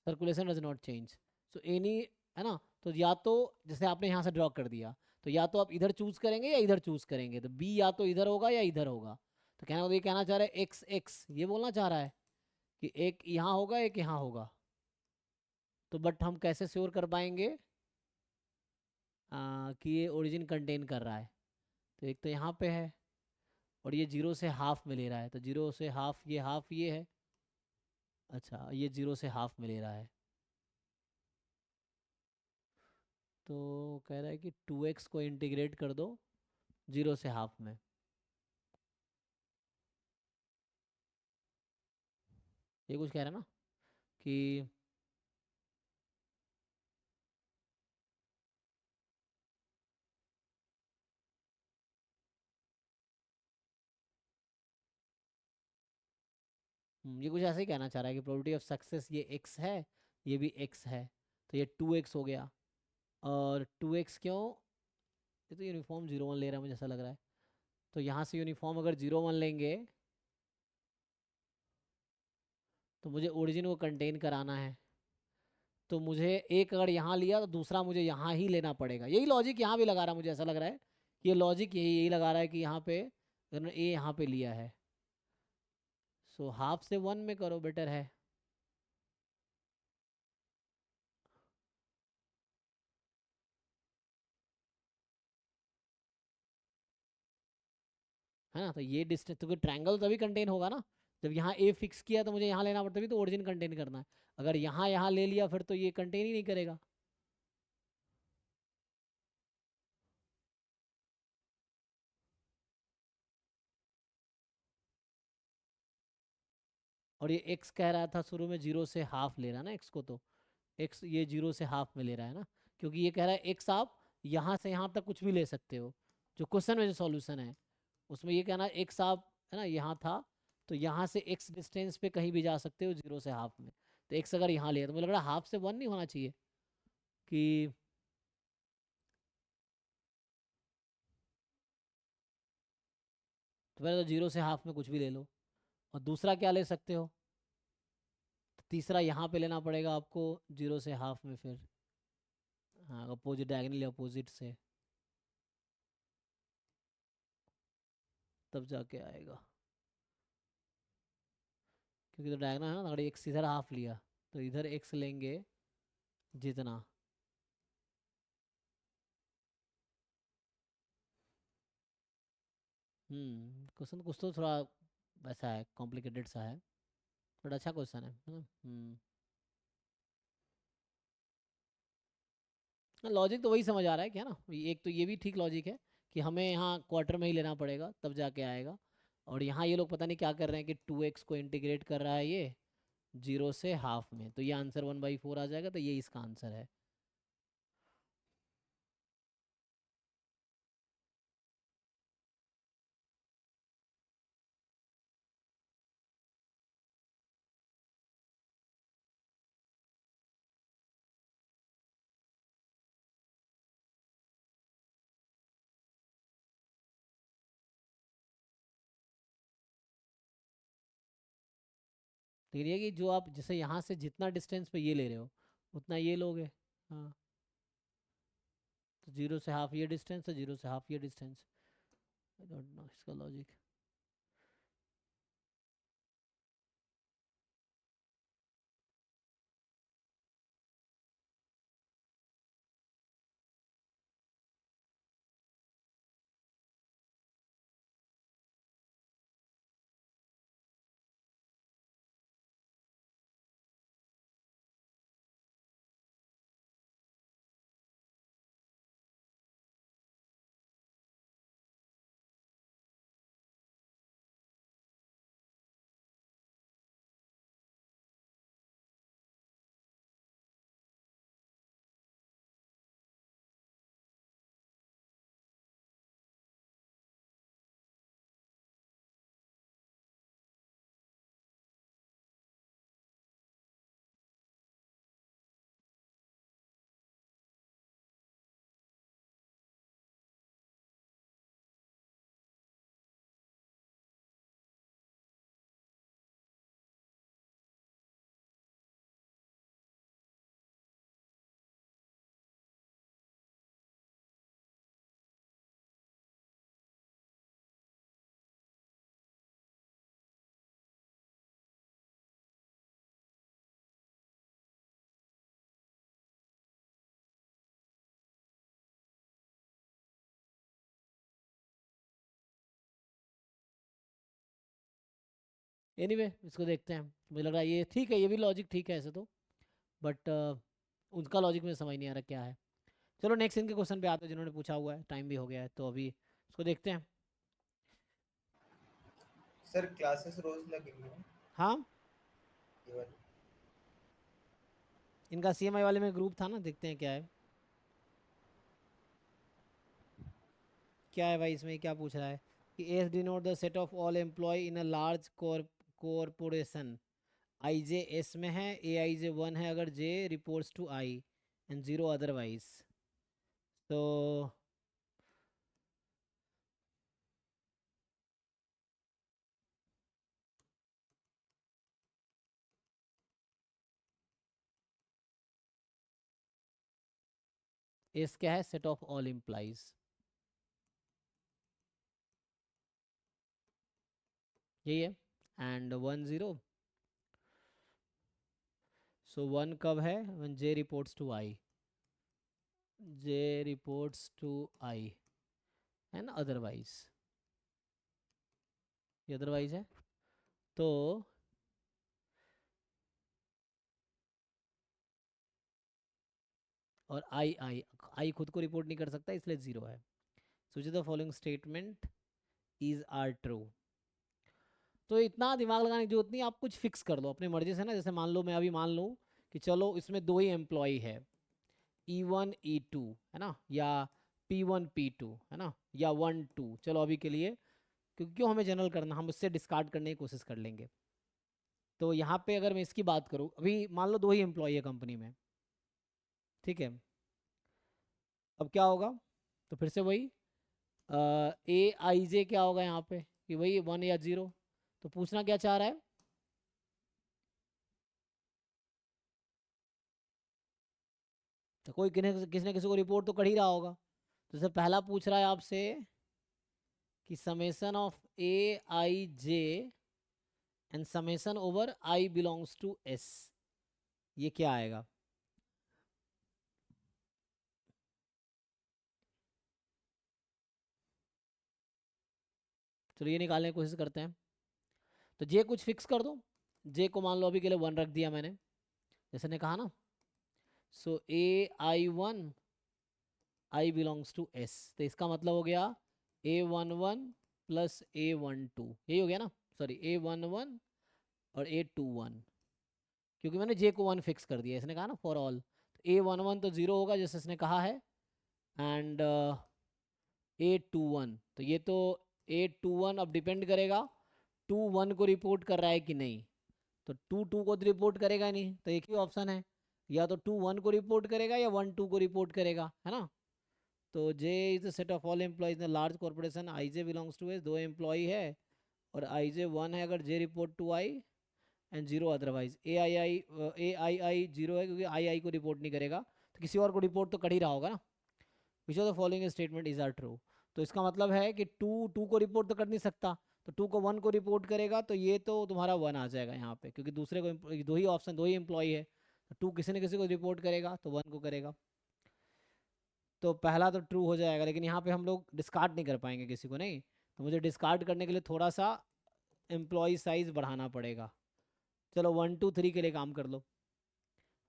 circulation does not change, so any, है ना, तो या तो जैसे आपने यहाँ से ड्रॉ कर दिया, तो या तो आप इधर चूज करेंगे या इधर चूज करेंगे, तो बी या तो इधर होगा या इधर होगा, तो कहना ये कहना चाह रहा है एक्स एक्स, ये बोलना चाह रहा है कि एक यहाँ होगा एक यहाँ होगा, तो बट हम कैसे श्योर कर पाएंगे कि ये ओरिजिन कंटेन कर रहा है, तो एक तो यहाँ पे है और ये 0 से हाफ में ले रहा है, तो 0 से हाफ ये है, अच्छा ये 0 से हाफ में ले रहा है, तो कह रहा है कि 2x को इंटीग्रेट कर दो 0 से हाफ में, ये कुछ कह रहा है ना कि ये कुछ ऐसे ही कहना चाह रहा है कि प्रोबेबिलिटी ऑफ सक्सेस ये x है, ये भी x है, तो ये 2x हो गया, और 2x क्यों, ये तो यूनिफॉर्म 0 1 ले रहा है मुझे ऐसा लग रहा है, तो यहाँ से यूनिफॉर्म अगर 0 1 लेंगे तो मुझे ओरिजिन को कंटेन कराना है, तो मुझे एक अगर यहाँ लिया तो दूसरा मुझे यहाँ ही लेना पड़ेगा, यही लॉजिक यहाँ भी लगा रहा है, मुझे ऐसा लग रहा है कि ये लॉजिक यही यही लगा रहा है कि यहाँ पे अगर ए यहाँ पे लिया है, सो हाफ से 1 में करो बेटर है ना, तो ये डिस्टेंस, तो ट्रायंगल तभी कंटेन होगा ना जब यहाँ ए फिक्स किया, तो मुझे यहाँ लेना पड़ता, तभी तो ओरिजिन कंटेन करना है, अगर यहाँ यहाँ ले लिया फिर तो ये कंटेन ही नहीं करेगा। और ये एक्स कह रहा था शुरू में 0 से हाफ ले रहा ना एक्स को, तो एक्स ये 0 से हाफ में ले रहा है ना, क्योंकि ये कह रहा है एक्स आप यहाँ से यहाँ तक कुछ भी ले सकते हो, जो क्वेश्चन में जो सॉल्यूशन है उसमें ये कहना एक्स आप है ना यहाँ था, तो यहाँ से एक्स डिस्टेंस पे कहीं भी जा सकते हो 0 से हाफ में, तो एक्स अगर यहाँ लिया तो मुझे लग रहा है हाफ से 1 नहीं होना चाहिए कि, तो पहले तो 0 से हाफ में कुछ भी ले लो, और दूसरा क्या ले सकते हो, तो तीसरा यहाँ पे लेना पड़ेगा आपको 0 से हाफ में फिर, हाँ अपोजिट, डायगनली अपोजिट से, तब जाके आएगा, क्योंकि तो डायगोनल है ना, अगर एक्स इधर हाफ लिया तो इधर एक्स लेंगे जितना, क्वेश्चन कुछ तो थोड़ा वैसा है, कॉम्प्लिकेटेड सा है, बट अच्छा क्वेश्चन है ना। लॉजिक तो वही समझ आ रहा है क्या ना, एक तो ये भी ठीक लॉजिक है कि हमें यहाँ क्वार्टर में ही लेना पड़ेगा तब जाके आएगा, और यहाँ ये लोग पता नहीं क्या कर रहे हैं कि 2x को इंटीग्रेट कर रहा है ये 0 से हाफ में, तो ये आंसर 1/4 आ जाएगा, तो ये इसका आंसर है। लेकिन ये कि जो आप जैसे यहाँ से जितना डिस्टेंस पे ये ले रहे हो उतना ये लोगे। हाँ, तो 0 से हाफ ये डिस्टेंस है, 0 से हाफ ये डिस्टेंस। आई डोंट नो इसका लॉजिक। एनीवे इसको देखते हैं। मुझे लग रहा है ये ठीक है, ये भी लॉजिक ठीक है ऐसे तो, बट उनका लॉजिक में समझ नहीं आ रहा क्या है। चलो नेक्स्ट इनके क्वेश्चन पे आते हैं जिन्होंने पूछा हुआ है, टाइम भी हो गया है तो अभी इसको देखते हैं। सर क्लासेस रोज लगेंगी ना हाँ, ये वाली? इनका CMI वाले में ग्रुप था ना, देखते हैं क्या है। क्या है भाई इसमें, क्या पूछ रहा है कि S denote the set of all employ in a large corporation. I J S में है, ए आई जे 1 है अगर J reports to I and 0 otherwise. तो एस क्या है, सेट ऑफ ऑल एम्प्लॉइज, यही है। एंड 1 0, सो 1 कब है, when j reports to I, j reports to I and otherwise, ये अदरवाइज है। तो और आई खुद को रिपोर्ट नहीं कर सकता इसलिए 0 है। सोचिए the following statement is are true. तो इतना दिमाग लगाने की जरूरत नहीं, आप कुछ फिक्स कर लो अपनी मर्जी से ना। जैसे मान लो मैं अभी मान लूँ कि चलो इसमें 2 ही एम्प्लॉय है, E1 E2 है ना, या P1 P2 है ना, या 1 2, चलो अभी के लिए क्योंकि क्यों हमें जनरल करना, हम उससे डिस्कार्ड करने की कोशिश कर लेंगे। तो यहाँ पे अगर मैं इसकी बात करूँ, अभी मान लो 2 ही एम्प्लॉय है कंपनी में, ठीक है। अब क्या होगा, तो फिर से वही ए आई जे क्या होगा यहाँ पे कि वही 1 या 0। तो पूछना क्या चाह रहा है, तो कोई किसी ने किसी को रिपोर्ट तो कर ही रहा होगा। तो जैसे पहला पूछ रहा है आपसे कि summation of A I J and summation over I belongs to S, ये क्या आएगा। चलो ये निकालने की कोशिश करते हैं। तो जे कुछ फिक्स कर दो, जे को मान लो अभी के लिए 1 रख दिया मैंने, जैसे ने कहा ना। सो ए आई 1 आई बिलोंग्स टू एस, तो इसका मतलब हो गया A11 प्लस A12, यही हो गया ना। सॉरी A11 और A21, क्योंकि मैंने जे को 1 फिक्स कर दिया, इसने कहा ना फॉर ऑल। तो A11 तो 0 होगा जैसे इसने कहा है, एंड A21, तो ये तो A21 अब डिपेंड करेगा 2 1 को रिपोर्ट कर रहा है कि नहीं। तो 2 2 को तो रिपोर्ट करेगा नहीं, तो एक ही ऑप्शन है, या तो 2 1 को रिपोर्ट करेगा या 1 2 को रिपोर्ट करेगा, है ना। तो J is the set of all employees in large corporation, I J belongs to S, 2 employ है और आई जे 1 है अगर J report to I and zero otherwise. A I zero है क्योंकि आई को रिपोर्ट नहीं करेगा, तो किसी और को रिपोर्ट तो कर ही रहा होगा ना। Which of the following statement is are true. तो इसका मतलब है कि टू को रिपोर्ट तो कर नहीं सकता, तो 2 को 1 को रिपोर्ट करेगा, तो ये तो तुम्हारा 1 आ जाएगा यहाँ पे, क्योंकि दूसरे को दो ही ऑप्शन, दो ही एम्प्लॉय है, तो 2 किसी न किसी को रिपोर्ट करेगा तो 1 को करेगा। तो पहला तो ट्रू हो जाएगा, लेकिन यहाँ पे हम लोग डिस्कार्ड नहीं कर पाएंगे किसी को, नहीं, तो मुझे डिस्कार्ड करने के लिए थोड़ा सा एम्प्लॉय साइज बढ़ाना पड़ेगा। चलो 1 2 3 के लिए काम कर लो,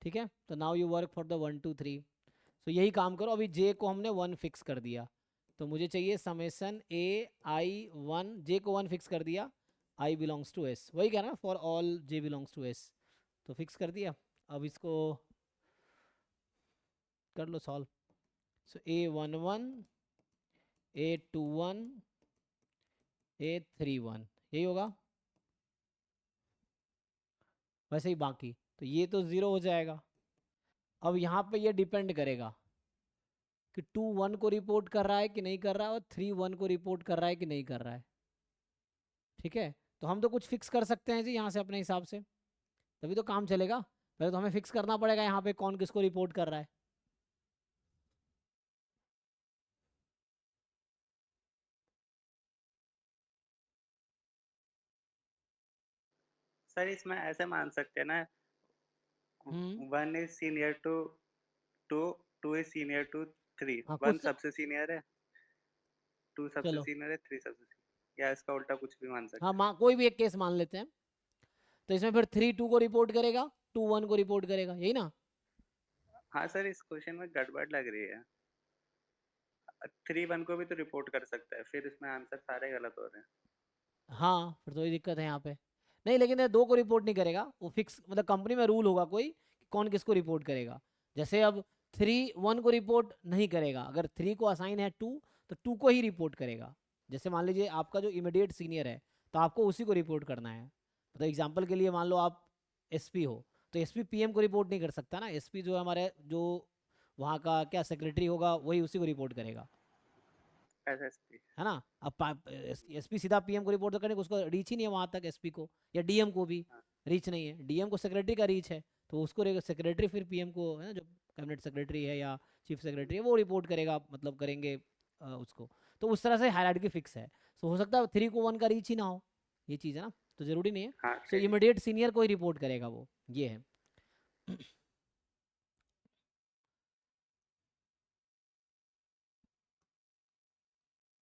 ठीक है। तो now you work for the 1 2 3। तो यही काम करो। अभी जे को हमने 1 फिक्स कर दिया, तो मुझे चाहिए समेसन ए आई 1, जे को 1 फिक्स कर दिया, आई बिलोंग्स टू एस, वही कह रहा ना, for all J belongs to S, तो फिक्स कर दिया। अब इसको कर लो सॉल्व। सो A11 A21 A31 यही होगा, वैसे ही बाकी, तो ये तो 0 हो जाएगा। अब यहाँ पे ये डिपेंड करेगा कि 2 1 को रिपोर्ट कर रहा है कि नहीं कर रहा है, और 3 1 को रिपोर्ट कर रहा है कि नहीं कर रहा है, ठीक है। तो हम तो कुछ फिक्स कर सकते हैं जी यहाँ से अपने हिसाब से, तभी तो काम चलेगा। पहले तो हमें फिक्स करना पड़ेगा यहाँ पे कौन किसको रिपोर्ट कर रहा है। सर इसमें ऐसे मान सकते हैं ना, hmm 1 is senior to 2, 2 is senior to 3, हाँ 1 कुछ, सबसे सीनियर है, 2 सबसे चलो सीनियर है, 3 सबसे सीनियर, या इसका उल्टा कुछ भी मान हाँ सकते हैं। कोई भी एक केस मान लेते हैं। तो इसमें फिर 3 2 को रिपोर्ट करेगा, 2 1 को रिपोर्ट करेगा, यही ना। हाँ सर, इस क्वेश्चन में गड़बड़ लग रही है। 3 1 को भी तो रिपोर्ट कर सकता है, फिर इसमें आंसर सारे गलत हो रहे हैं। हाँ फिर तो ये दिक्कत है यहाँ पे। नहीं लेकिन ये 2 को रिपोर्ट नहीं करेगा, वो फिक्स, मतलब कंपनी में रूल होगा कोई कि कौन किसको रिपोर्ट करेगा। जैसे अब 3 1 को रिपोर्ट नहीं करेगा, अगर 3 को असाइन है 2, तो 2 को ही रिपोर्ट करेगा। जैसे मान लीजिए आपका जो इमीडिएट सीनियर है, तो आपको उसी को रिपोर्ट करना है। मतलब एग्जाम्पल के लिए मान लो आप एसपी हो, तो एसपी पीएम को रिपोर्ट नहीं कर सकता ना, एसपी जो है हमारे जो वहाँ का क्या सेक्रेटरी होगा वही उसी को रिपोर्ट करेगा, एसएसपी। है ना। अब एसपी सीधा पीएम को रिपोर्ट तो करने को, उसको रीच ही नहीं है वहाँ तक, एसपी को या डीएम को भी हाँ, रीच नहीं है, डीएम को सेक्रेटरी का रीच है, तो उसको सेक्रेटरी फिर पीएम को, है ना, जो कैबिनेट सेक्रेटरी है या चीफ सेक्रेटरी है वो रिपोर्ट करेगा, मतलब करेंगे उसको। तो उस तरह से हायरार्की फिक्स है। सो हो सकता है 3 को 1 का रीच ही ना हो, ये चीज़ है ना, तो ज़रूरी नहीं है। हाँ सो ठीक है। इमीडिएट सीनियर को ही रिपोर्ट करेगा वो, ये है।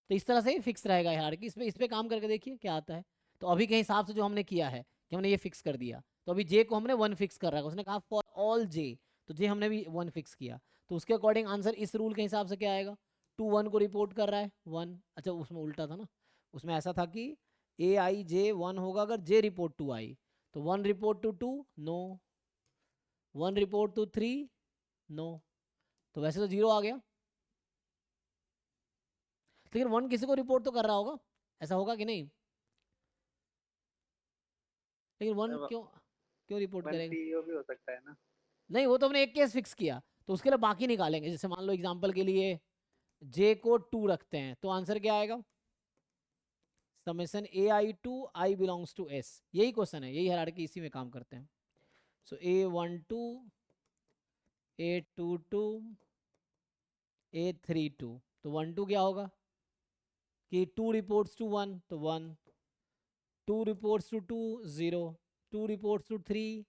तो इस तरह से फिक्स रहेगा यार कि इस पे काम करके देखिए क्या आता है। तो अभी के हिसाब से जो हमने किया है कि हमने ये फिक्स कर दिया, तो अभी जे को हमने 1 फिक्स कर रखा है, उसने कहा फॉर ऑल जे, तो जे हमने भी 1 फिक्स किया, तो उसके अकॉर्डिंग आंसर इस रूल के हिसाब से क्या आएगा, 2 1 को रिपोर्ट कर रहा है 1, अच्छा उसमें उल्टा था ना, उसमें ऐसा था कि ए आई जे 1 होगा अगर जे रिपोर्ट 2 आई, तो 1 report to 2 no, 1 report to 3 no, तो वैसे तो 0 आ गया, लेकिन 1 किसी को रिपोर्ट तो कर रहा होगा, ऐसा होगा कि नहीं। लेकिन 1 क्यों क्यों रिपोर्ट 1 करेगा, सीईओ भी हो सकता है ना। नहीं वो तो हमने एक केस फिक्स किया, तो उसके लिए बाकी निकालेंगे। जैसे मान लो एग्जांपल के लिए जे को 2 रखते हैं, तो आंसर क्या आएगा, summation A I to I belongs to S, यही क्वेश्चन है, यही हायरार्की, इसी में काम करते हैं। सो A12 A22 A32, तो 1 2 क्या होगा कि 2 रिपोर्ट्स टू 1 तो 1, 2 रिपोर्ट्स टू 2 0, 2 रिपोर्ट्स टू 3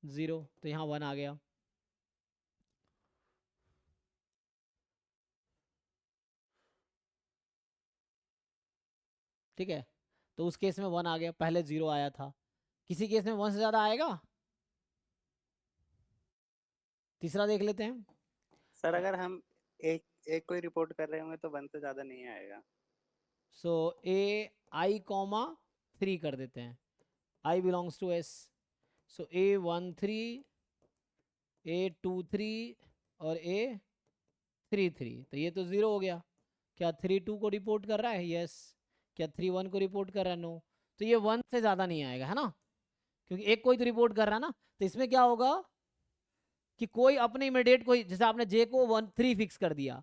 0, तो यहाँ 1 आ गया। ठीक है, तो उस केस में 1 आ गया, पहले 0 आया था। किसी केस में 1 से ज़्यादा आएगा, तीसरा देख लेते हैं। सर अगर हम एक एक कोई रिपोर्ट कर रहे होंगे तो 1 से ज्यादा नहीं आएगा। सो ए आई कॉमा 3 कर देते हैं, I belongs to S, so A13 A23 और A33, तो ये तो 0 हो गया। क्या 3 2 को रिपोर्ट कर रहा है, यस। क्या 3 1 को रिपोर्ट कर रहा है, नो। तो ये 1 से ज़्यादा नहीं आएगा, है ना, क्योंकि एक कोई तो रिपोर्ट कर रहा है ना। तो इसमें क्या होगा कि कोई अपने इमीडिएट कोई, जैसे आपने जे को 1 3 फिक्स कर दिया,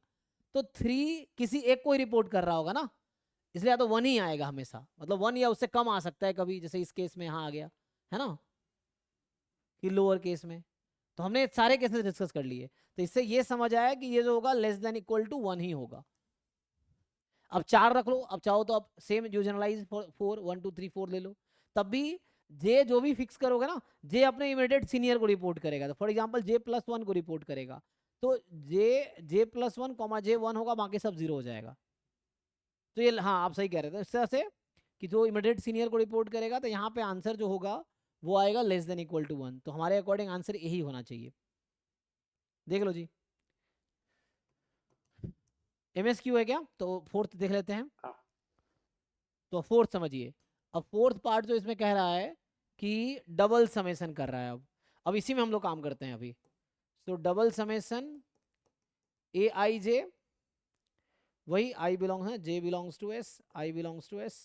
तो 3 किसी एक को ही रिपोर्ट कर रहा होगा ना, इसलिए या तो 1 ही आएगा हमेशा, मतलब 1 या उससे कम आ सकता है कभी, जैसे इस केस में यहाँ आ गया, है ना, कि लोअर केस में। तो हमने सारे केसेस डिस्कस कर लिए, तो इससे ये समझ आया कि ये जो होगा लेस देन इक्वल टू 1 ही होगा। अब 4 रख लो, अब चाहो तो अब सेम जो जनरलाइज 4 1 2 3 4 ले लो, तब भी जे जो भी फिक्स करोगे ना, जे अपने इमीडिएट सीनियर को रिपोर्ट करेगा। तो फॉर एग्जांपल J+1 को रिपोर्ट करेगा, तो J+1 J1 होगा, बाकी सब 0 हो जाएगा। तो ये हाँ आप सही कह रहे थे, इस तरह से कि जो इमीडिएट सीनियर को रिपोर्ट करेगा, तो यहाँ पे आंसर जो होगा वो आएगा लेस देन इक्वल टू 1। तो हमारे अकॉर्डिंग आंसर यही होना चाहिए। देख लो जी, MSQ है क्या? तो फोर्थ देख लेते हैं। हाँ। तो फोर्थ समझिए, अब फोर्थ पार्ट जो इसमें कह रहा है कि डबल समेसन कर रहा है। अब इसी में हम लोग काम करते हैं अभी। तो डबल समेसन AIJ, वही I बिलोंग है, J belongs to S, I belongs to S,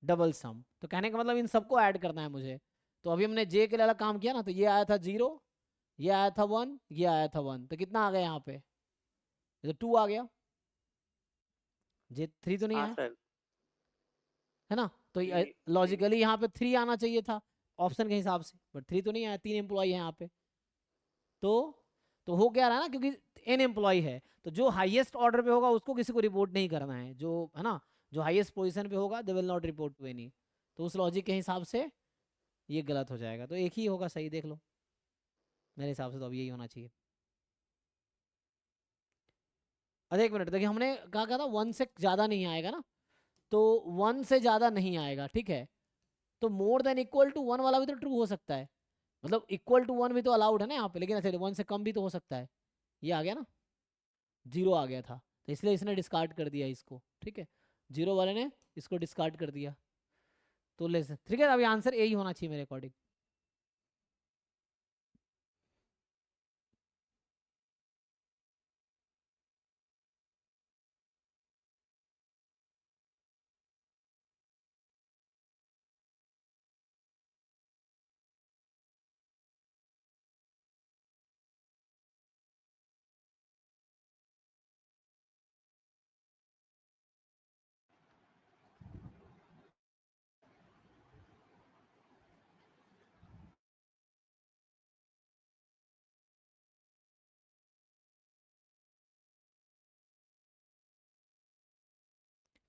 double sum. तो कहने का मतलब इन सबको ऐड करना है मुझे। तो अभी हमने J के लिए अलग काम किया ना, तो ये आया था 0, ये आया था 1, ये आया था 1, तो कितना आ गया यहाँ पे? ये तो 2 आ गया। J3 तो नहीं हाँ आया, सर। है ना? तो थ्री। लॉजिकली यहाँ पे 3 आना चाहिए था ऑप्शन के हिसाब से, बट 3 तो नहीं आया, 3 एम्प्लॉय है यहाँ पे। तो तो हो क्या रहा है ना, क्योंकि n एम्प्लॉय है, तो जो हाईएस्ट ऑर्डर पे होगा उसको किसी को रिपोर्ट नहीं करना है, जो है ना, जो हाईएस्ट पोजीशन पे होगा they will not report to any. तो उस लॉजिक के हिसाब से ये गलत हो जाएगा, तो एक ही होगा सही, देख लो मेरे हिसाब से तो अब यही होना चाहिए। अच्छा एक मिनट देखिए, हमने कहा था 1 से ज़्यादा नहीं आएगा ना, तो 1 से ज़्यादा नहीं आएगा, ठीक है। तो मोर देन इक्वल टू 1 वाला भी तो ट्रू हो सकता है, मतलब इक्वल टू 1 भी तो अलाउड है ना यहाँ पे, लेकिन ऐसे 1 से कम भी तो हो सकता है। ये आ गया ना, 0 आ गया था, तो इसलिए इसने डिस्कार्ड कर दिया इसको, ठीक है, 0 वाले ने इसको डिस्कार्ड कर दिया। तो लेस, ठीक है, अभी आंसर यही होना चाहिए मेरे अकॉर्डिंग।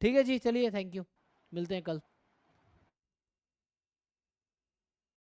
ठीक है जी, चलिए, थैंक यू, मिलते हैं कल।